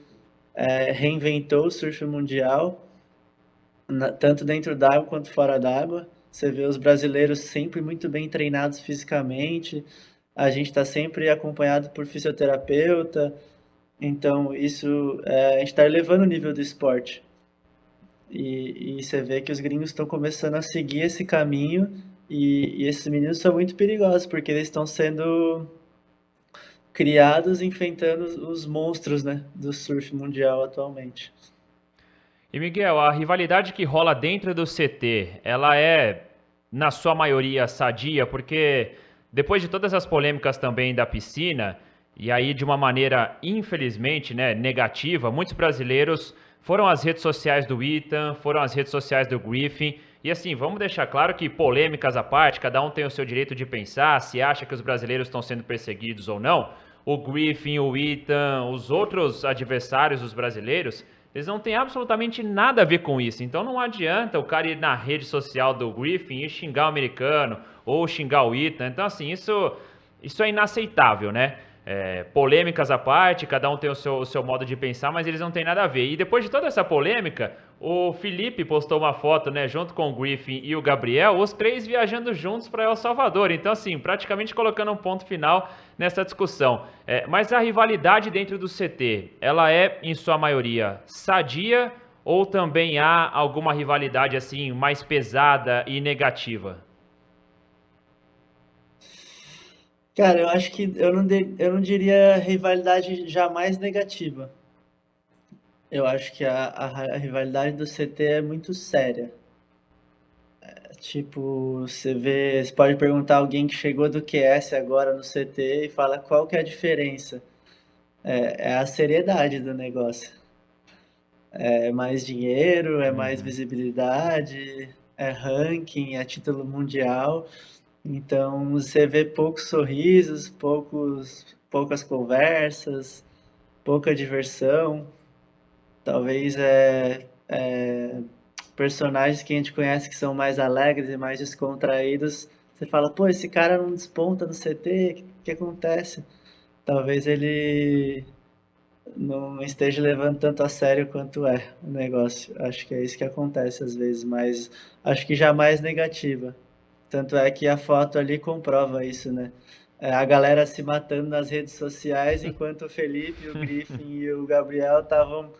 reinventou o surf mundial, tanto dentro d'água quanto fora d'água. Você vê os brasileiros sempre muito bem treinados fisicamente, a gente está sempre acompanhado por fisioterapeuta, então isso a gente está elevando o nível do esporte. E você vê que os gringos estão começando a seguir esse caminho e esses meninos são muito perigosos porque eles estão sendo criados enfrentando os monstros, né, do surf mundial atualmente. E Miguel, a rivalidade que rola dentro do CT, ela é, na sua maioria, sadia, porque depois de todas as polêmicas também da piscina, e aí de uma maneira, infelizmente, né, negativa, muitos brasileiros foram às redes sociais do Ethan, foram às redes sociais do Griffin, e assim, vamos deixar claro que polêmicas à parte, cada um tem o seu direito de pensar, se acha que os brasileiros estão sendo perseguidos ou não. O Griffin, o Ethan, os outros adversários dos brasileiros, eles não têm absolutamente nada a ver com isso. Então não adianta o cara ir na rede social do Griffin e xingar o americano ou xingar o Ethan. Então assim, isso é inaceitável, né? Polêmicas à parte, cada um tem o seu modo de pensar, mas eles não têm nada a ver. E depois de toda essa polêmica, o Felipe postou uma foto, né, junto com o Griffin e o Gabriel, os três viajando juntos para El Salvador. Então, assim, praticamente colocando um ponto final nessa discussão. Mas a rivalidade dentro do CT, ela é, em sua maioria, sadia ou também há alguma rivalidade, assim, mais pesada e negativa? Cara, eu acho que eu não diria rivalidade jamais negativa. Eu acho que a rivalidade do CT é muito séria. Tipo, você pode perguntar a alguém que chegou do QS agora no CT e fala qual que é a diferença. É a seriedade do negócio. É mais dinheiro, é mais Uhum. visibilidade, é ranking, é título mundial. Então você vê poucos sorrisos, poucas conversas, pouca diversão. Talvez personagens que a gente conhece que são mais alegres e mais descontraídos. Você fala, pô, esse cara não desponta no CT, o que acontece? Talvez ele não esteja levando tanto a sério quanto é o negócio. Acho que é isso que acontece às vezes, mas acho que jamais negativa. Tanto é que a foto ali comprova isso, né? A galera se matando nas redes sociais, enquanto o Felipe, o Griffin e o Gabriel estavam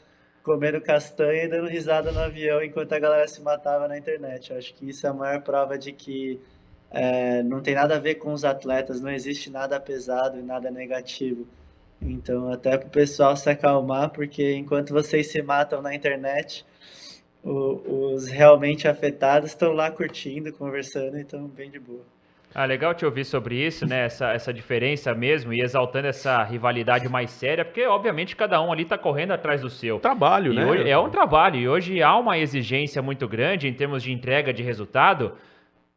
comendo castanha e dando risada no avião, enquanto a galera se matava na internet. Eu acho que isso é a maior prova de que não tem nada a ver com os atletas, não existe nada pesado e nada negativo. Então, até para o pessoal se acalmar, porque enquanto vocês se matam na internet, os realmente afetados estão lá curtindo, conversando e estão bem de boa. Ah, legal te ouvir sobre isso, né? Essa diferença mesmo e exaltando essa rivalidade mais séria, porque obviamente cada um ali tá correndo atrás do seu. Trabalho, E né? hoje é um trabalho, e hoje há uma exigência muito grande em termos de entrega de resultado,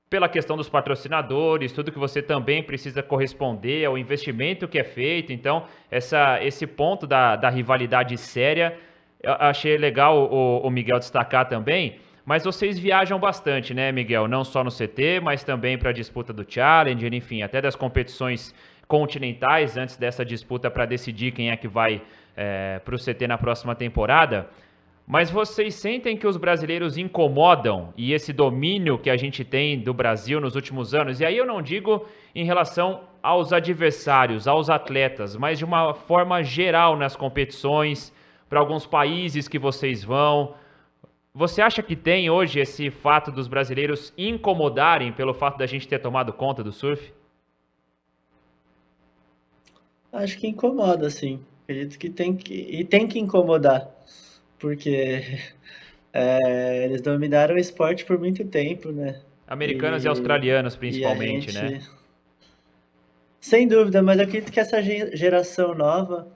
pela questão dos patrocinadores, tudo que você também precisa corresponder ao investimento que é feito. Então, esse ponto da rivalidade séria, eu achei legal o Miguel destacar também. Mas vocês viajam bastante, né, Miguel? Não só no CT, mas também para a disputa do Challenger, enfim, até das competições continentais antes dessa disputa para decidir quem é que vai para o CT na próxima temporada. Mas vocês sentem que os brasileiros incomodam e esse domínio que a gente tem do Brasil nos últimos anos, e aí eu não digo em relação aos adversários, aos atletas, mas de uma forma geral nas competições, para alguns países que vocês vão. Você acha que tem hoje esse fato dos brasileiros incomodarem pelo fato da gente ter tomado conta do surf? Acho que incomoda, sim. Acredito que tem que incomodar, porque eles dominaram o esporte por muito tempo, né? Americanos e E, australianos, e a principalmente, né? gente, sem dúvida, mas eu acredito que essa geração nova,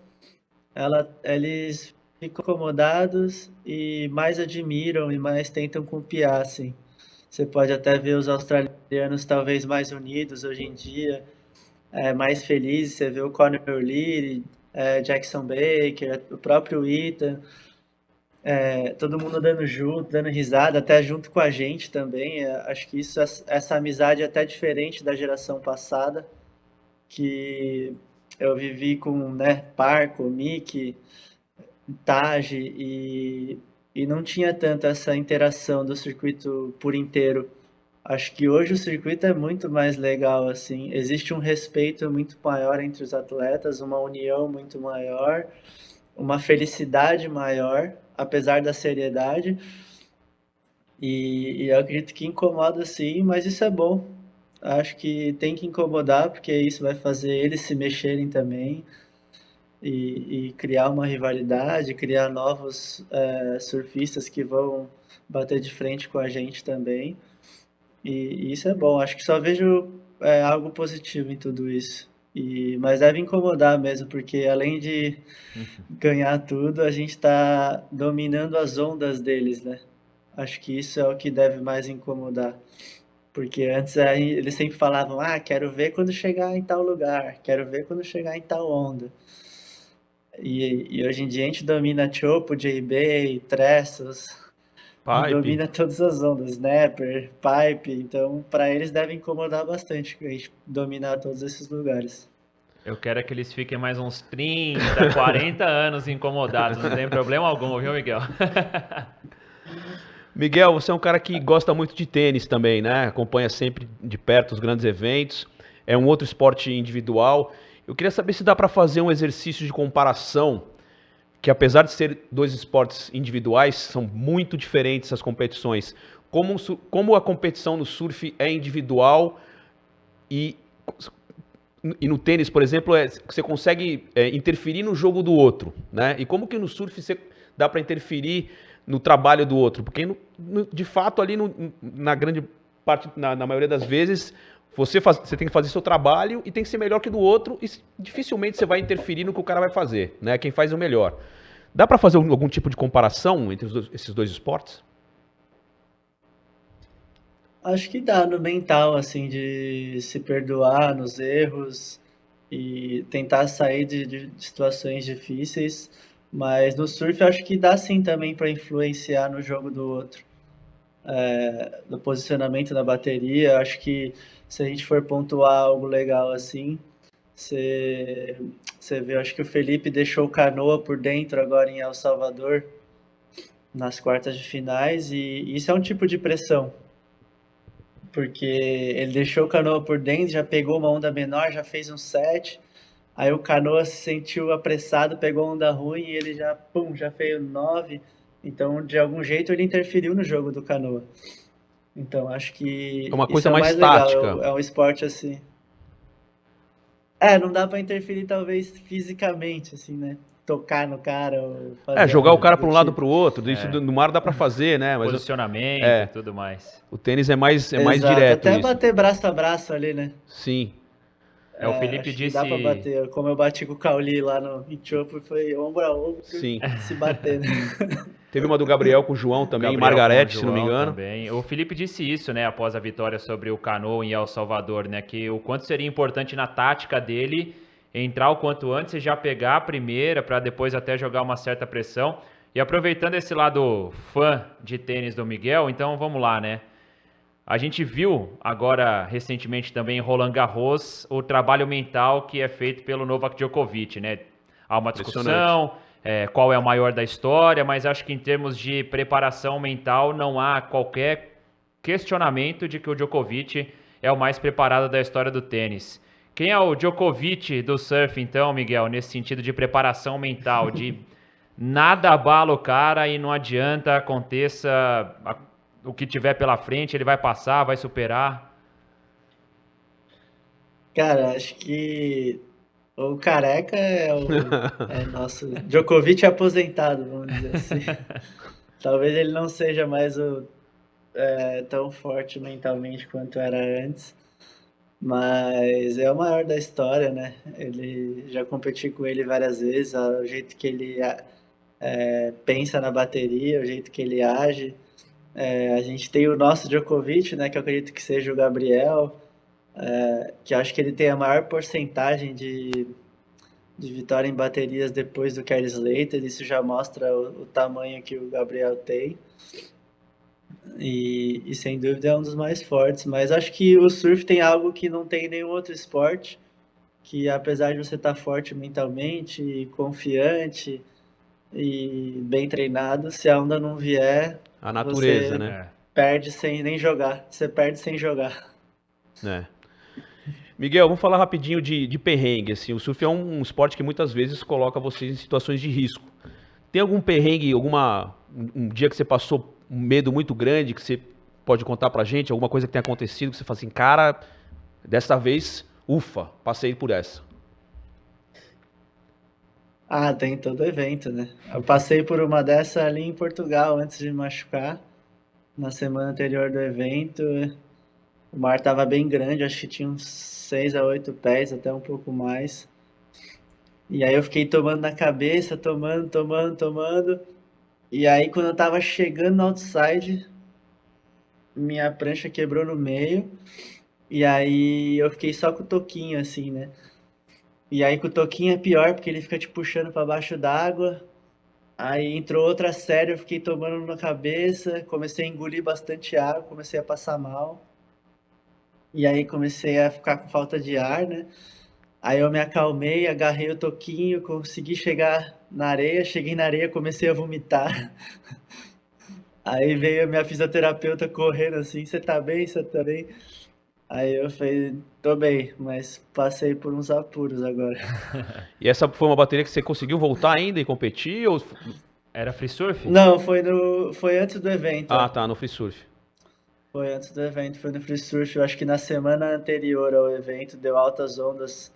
eles ficam incomodados e mais admiram e mais tentam copiar, assim. Você pode até ver os australianos talvez mais unidos hoje em dia, mais felizes. Você vê o Conor Lee, Jackson Baker, o próprio Ethan, todo mundo dando junto, dando risada, até junto com a gente também. Acho que essa amizade é até diferente da geração passada, que eu vivi com, né, Parco, Mickey, Tage e não tinha tanto essa interação do circuito por inteiro. Acho que hoje o circuito é muito mais legal, assim. Existe um respeito muito maior entre os atletas, uma união muito maior, uma felicidade maior, apesar da seriedade. E eu acredito que incomoda sim, mas isso é bom. Acho que tem que incomodar, porque isso vai fazer eles se mexerem também e criar uma rivalidade, criar novos surfistas que vão bater de frente com a gente também. E isso é bom. Acho que só vejo algo positivo em tudo isso. Mas deve incomodar mesmo, porque além de ganhar tudo, a gente está dominando as ondas deles, né? Acho que isso é o que deve mais incomodar. Porque antes aí, eles sempre falavam, quero ver quando chegar em tal lugar, quero ver quando chegar em tal onda. E hoje em dia a gente domina Chopo, J-Bay, Tressos, e Pipe. domina todas as ondas, Snapper, Pipe. Então, para eles deve incomodar bastante a gente dominar todos esses lugares. Eu quero é que eles fiquem mais uns 30, 40 anos incomodados, não tem problema algum, viu, Miguel? Miguel, você é um cara que gosta muito de tênis também, né? Acompanha sempre de perto os grandes eventos. É um outro esporte individual. Eu queria saber se dá para fazer um exercício de comparação, que apesar de ser dois esportes individuais, são muito diferentes as competições. Como a competição no surf é individual e, e no tênis, por exemplo, você consegue interferir no jogo do outro, né? E como que no surf dá para interferir no trabalho do outro? Porque, de fato, ali na grande parte, na maioria das vezes, você tem que fazer seu trabalho e tem que ser melhor que do outro e dificilmente você vai interferir no que o cara vai fazer, né? Quem faz é o melhor. Dá para fazer algum tipo de comparação entre esses dois esportes? Acho que dá no mental, assim, de se perdoar nos erros e tentar sair de situações difíceis. Mas no surf eu acho que dá sim também para influenciar no jogo do outro. No posicionamento da bateria, eu acho que se a gente for pontuar algo legal assim, você, você vê, eu acho que o Felipe deixou o Canoa por dentro agora em El Salvador, nas quartas de finais, e isso é um tipo de pressão. Porque ele deixou o Canoa por dentro, já pegou uma onda menor, já fez um set. Aí o Canoa se sentiu apressado, pegou onda ruim e ele já, pum, já fez 9. Então, de algum jeito, ele interferiu no jogo do Canoa. Então, acho É que uma isso coisa é o mais mais legal. tática. É um esporte assim. Não dá pra interferir, talvez, fisicamente, assim, né? Tocar no cara ou fazer Jogar o algo cara do para um lado tipo. para o outro, isso no mar dá para fazer, né? Mas Posicionamento e tudo mais. o tênis é mais Exato, direto até isso. bater braço a braço ali, né? Sim. O Felipe Acho que dá pra disse. bater. Como eu bati com o Cauli lá no Chopo, foi ombro a ombro Sim. se bater, né? Teve uma do Gabriel com o João também, Gabriel com o Margarete, se não me João engano. também. O Felipe disse isso, né, após a vitória sobre o Canoa em El Salvador, né, que o quanto seria importante na tática dele entrar o quanto antes e já pegar a primeira para depois até jogar uma certa pressão. E aproveitando esse lado fã de tênis do Miguel, então vamos lá, né? A gente viu agora recentemente também em Roland Garros o trabalho mental que é feito pelo Novak Djokovic, né? Há uma discussão, qual é o maior da história, mas acho que em termos de preparação mental não há qualquer questionamento de que o Djokovic é o mais preparado da história do tênis. Quem é o Djokovic do surf, então, Miguel, nesse sentido de preparação mental, de nada abala o cara e não adianta aconteça o que tiver pela frente, ele vai passar, vai superar? Cara, acho que o Careca é nosso Djokovic aposentado, vamos dizer assim. Talvez ele não seja mais tão forte mentalmente quanto era antes, mas é o maior da história, né? Ele já competi com ele várias vezes, o jeito que ele pensa na bateria, o jeito que ele age. A gente tem o nosso Djokovic, né, que eu acredito que seja o Gabriel, que eu acho que ele tem a maior porcentagem de vitória em baterias depois do Kelly Slater. Isso já mostra o tamanho que o Gabriel tem. E sem dúvida é um dos mais fortes. Mas acho que o surf tem algo que não tem em nenhum outro esporte, que apesar de você estar forte mentalmente, confiante e bem treinado, se a onda não vier, A natureza, você né? perde sem nem jogar. Você perde sem jogar. É. Miguel, vamos falar rapidinho de perrengue. Assim, o surf é um esporte que muitas vezes coloca vocês em situações de risco. Tem algum perrengue, um dia que você passou um medo muito grande que você pode contar pra gente? Alguma coisa que tenha acontecido que você fala assim, cara, dessa vez, ufa, passei por essa. Ah, tem todo evento, né? Eu passei por uma dessa ali em Portugal antes de me machucar. Na semana anterior do evento, o mar estava bem grande, acho que tinha uns 6 a 8 pés, até um pouco mais. E aí eu fiquei tomando na cabeça, tomando. E aí quando eu tava chegando no outside, minha prancha quebrou no meio. E aí eu fiquei só com o toquinho, assim, né? E aí com o toquinho é pior, porque ele fica te puxando pra baixo d'água. Aí entrou outra série, eu fiquei tomando na cabeça, comecei a engolir bastante água, comecei a passar mal. E aí comecei a ficar com falta de ar, né? Aí eu me acalmei, agarrei o toquinho, consegui chegar na areia, cheguei na areia, comecei a vomitar. Aí veio a minha fisioterapeuta correndo assim, você tá bem? Você tá bem? Aí eu falei, tô bem, mas passei por uns apuros agora. E essa foi uma bateria que você conseguiu voltar ainda e competir? Ou... Era free surf? Não, foi antes do evento. Ah, tá, no free surf. Foi antes do evento, foi no free surf. Eu acho que na semana anterior ao evento deu altas ondas.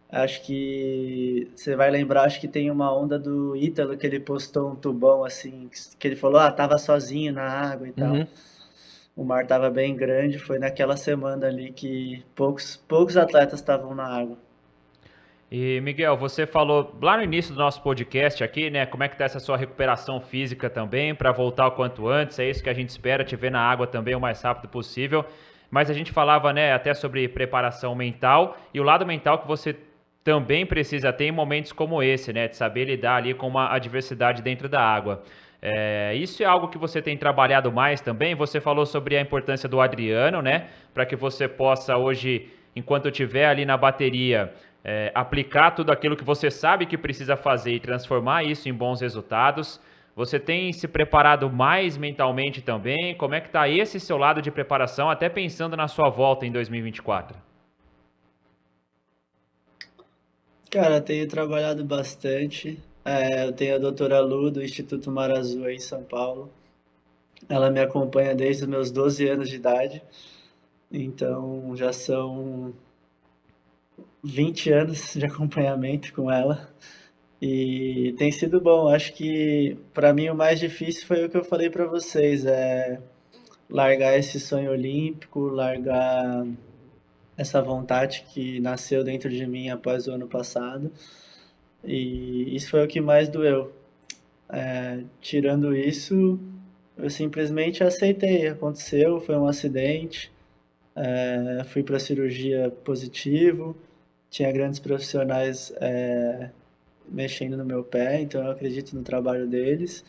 Acho que você vai lembrar, acho que tem uma onda do Ítalo que ele postou um tubão assim, que ele falou, tava sozinho na água e tal. Uhum. O mar tava bem grande, foi naquela semana ali que poucos atletas estavam na água. E Miguel, você falou lá no início do nosso podcast aqui, né? Como é que tá essa sua recuperação física também, para voltar o quanto antes? É isso que a gente espera, te ver na água também o mais rápido possível. Mas a gente falava, né, até sobre preparação mental e o lado mental que você também precisa ter em momentos como esse, né? De saber lidar ali com uma adversidade dentro da água. Isso é algo que você tem trabalhado mais também? Você falou sobre a importância do Adriano, né? Para que você possa hoje, enquanto estiver ali na bateria, aplicar tudo aquilo que você sabe que precisa fazer e transformar isso em bons resultados. Você tem se preparado mais mentalmente também? Como é que está esse seu lado de preparação, até pensando na sua volta em 2024? Cara, tenho trabalhado bastante. Eu tenho a doutora Lu do Instituto Mar Azul aí em São Paulo. Ela me acompanha desde os meus 12 anos de idade. Então já são 20 anos de acompanhamento com ela. E tem sido bom. Acho que para mim o mais difícil foi o que eu falei para vocês, largar esse sonho olímpico, largar essa vontade que nasceu dentro de mim após o ano passado. E isso foi o que mais doeu. Tirando isso, eu simplesmente aceitei. Aconteceu, foi um acidente. Fui para a cirurgia positivo. Tinha grandes profissionais mexendo no meu pé, então eu acredito no trabalho deles.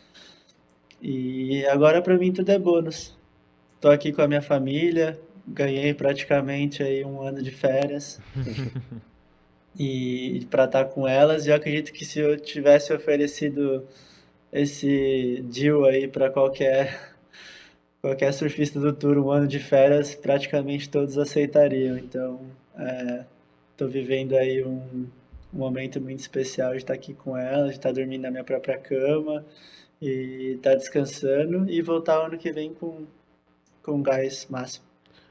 E agora para mim tudo é bônus. Tô aqui com a minha família, ganhei praticamente aí um ano de férias e para estar com elas. E eu acredito que se eu tivesse oferecido esse deal aí para qualquer surfista do Tour, um ano de férias, praticamente todos aceitariam. Então, tô vivendo aí um momento muito especial de estar aqui com ela, de estar dormindo na minha própria cama e estar descansando e voltar ano que vem com gás máximo.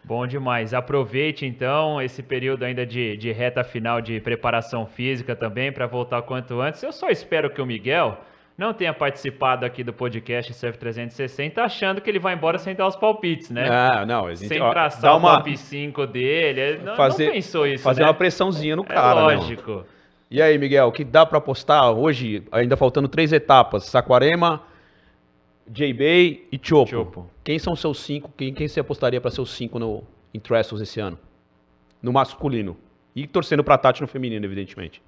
Bom demais. Aproveite então esse período ainda de reta final de preparação física também para voltar o quanto antes. Eu só espero que o Miguel não tenha participado aqui do podcast Surf 360 achando que ele vai embora sem dar os palpites, né? Não, a gente, sem traçar o top 5 dele. Não pensou isso, fazer né? uma pressãozinha no cara, lógico. Né? E aí, Miguel, o que dá para apostar hoje, ainda faltando 3 etapas, Saquarema, J-Bay e Chopo. Quem são seus 5? Quem você apostaria para seus 5 em Trestles esse ano? No masculino. E torcendo para Tati no feminino, evidentemente.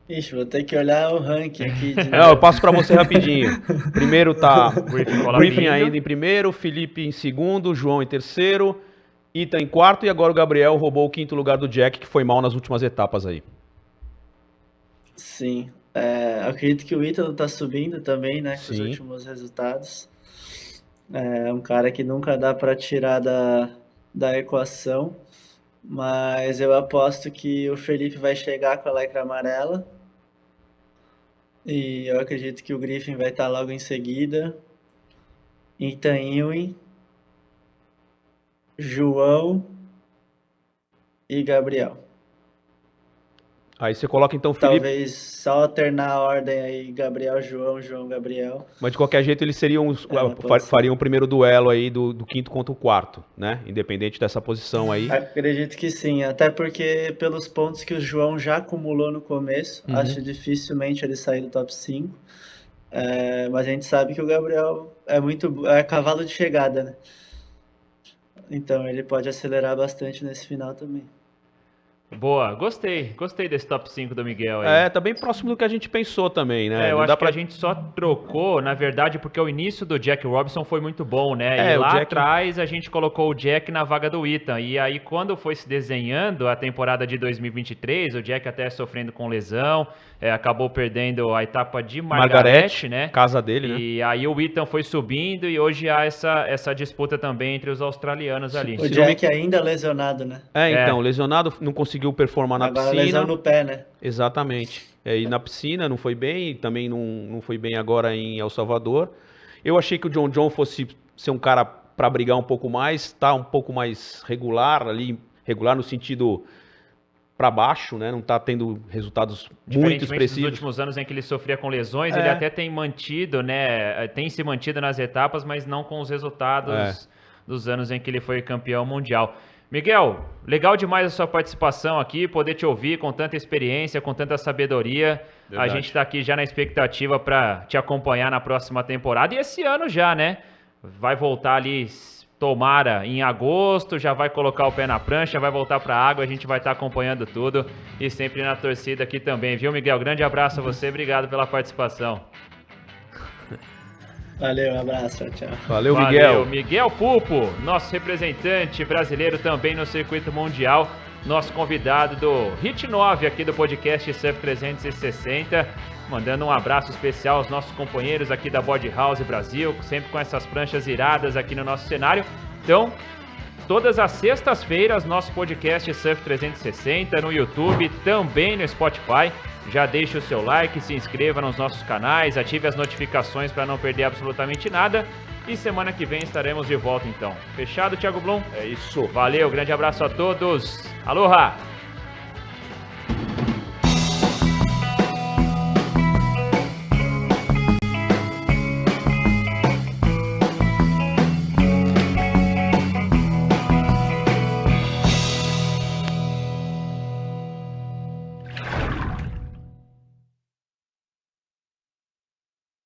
Ixi, vou ter que olhar o ranking aqui. Não, eu passo para você rapidinho. Primeiro tá Griffin ainda em primeiro, Felipe em segundo, João em terceiro, Ethan em quarto e agora o Gabriel roubou o quinto lugar do Jack, que foi mal nas últimas etapas aí. Sim, acredito que o Ítalo tá subindo também, né, com os Sim. últimos resultados. É um cara que nunca dá para tirar da equação, mas eu aposto que o Felipe vai chegar com a lycra amarela e eu acredito que o Griffin vai estar logo em seguida. Ethan Ewing, João e Gabriel. Aí você coloca então o Felipe, Talvez só alternar a ordem aí, Gabriel, João, João, Gabriel. mas de qualquer jeito eles seriam pode ser. fariam o primeiro duelo aí do quinto contra o quarto, né? Independente dessa posição aí. Acredito que sim, até porque pelos pontos que o João já acumulou no começo, acho dificilmente ele sair do top 5. Mas a gente sabe que o Gabriel é cavalo de chegada, né? Então ele pode acelerar bastante nesse final também. Boa, gostei desse top 5 do Miguel aí. Tá bem próximo do que a gente pensou também, né? Eu Não acho dá que a gente só trocou, na verdade, porque o início do Jack Robinson foi muito bom, né? E o lá Jack- atrás a gente colocou o Jack na vaga do Ethan. E aí, quando foi se desenhando a temporada de 2023, o Jack até sofrendo com lesão, acabou perdendo a etapa de Margaret, né? Casa dele, né? E aí o Ethan foi subindo e hoje há essa disputa também entre os australianos ali. O Jack ainda lesionado, né? Então, lesionado, não conseguiu performar na Agora piscina. lesão no pé, né? Exatamente. E na piscina não foi bem, e também não foi bem agora em El Salvador. Eu achei que o John fosse ser um cara para brigar um pouco mais, tá um pouco mais regular ali, regular no sentido para baixo, né? Não tá tendo resultados muito Diferentemente dos expressivos. últimos anos em que ele sofria com lesões, ele até tem mantido, né? Tem se mantido nas etapas, mas não com os resultados dos anos em que ele foi campeão mundial. Miguel, legal demais a sua participação aqui, poder te ouvir com tanta experiência, com tanta sabedoria. Verdade. A gente está aqui já na expectativa para te acompanhar na próxima temporada. E esse ano já, né? Vai voltar ali, tomara, em agosto, já vai colocar o pé na prancha, vai voltar para a água, a gente vai estar acompanhando tudo e sempre na torcida aqui também, viu, Miguel? Grande abraço a você, obrigado pela participação. Valeu, um abraço, tchau. Valeu, Miguel. Miguel Pupo, nosso representante brasileiro também no circuito mundial, nosso convidado do Hit 9 aqui do podcast Surf 360, mandando um abraço especial aos nossos companheiros aqui da Board House Brasil, sempre com essas pranchas iradas aqui no nosso cenário. Então, todas as sextas-feiras, nosso podcast Surf 360 no YouTube, também no Spotify. Já deixe o seu like, se inscreva nos nossos canais, ative as notificações para não perder absolutamente nada. E semana que vem estaremos de volta então. Fechado, Thiago Blum? É isso. Valeu, grande abraço a todos. Aloha!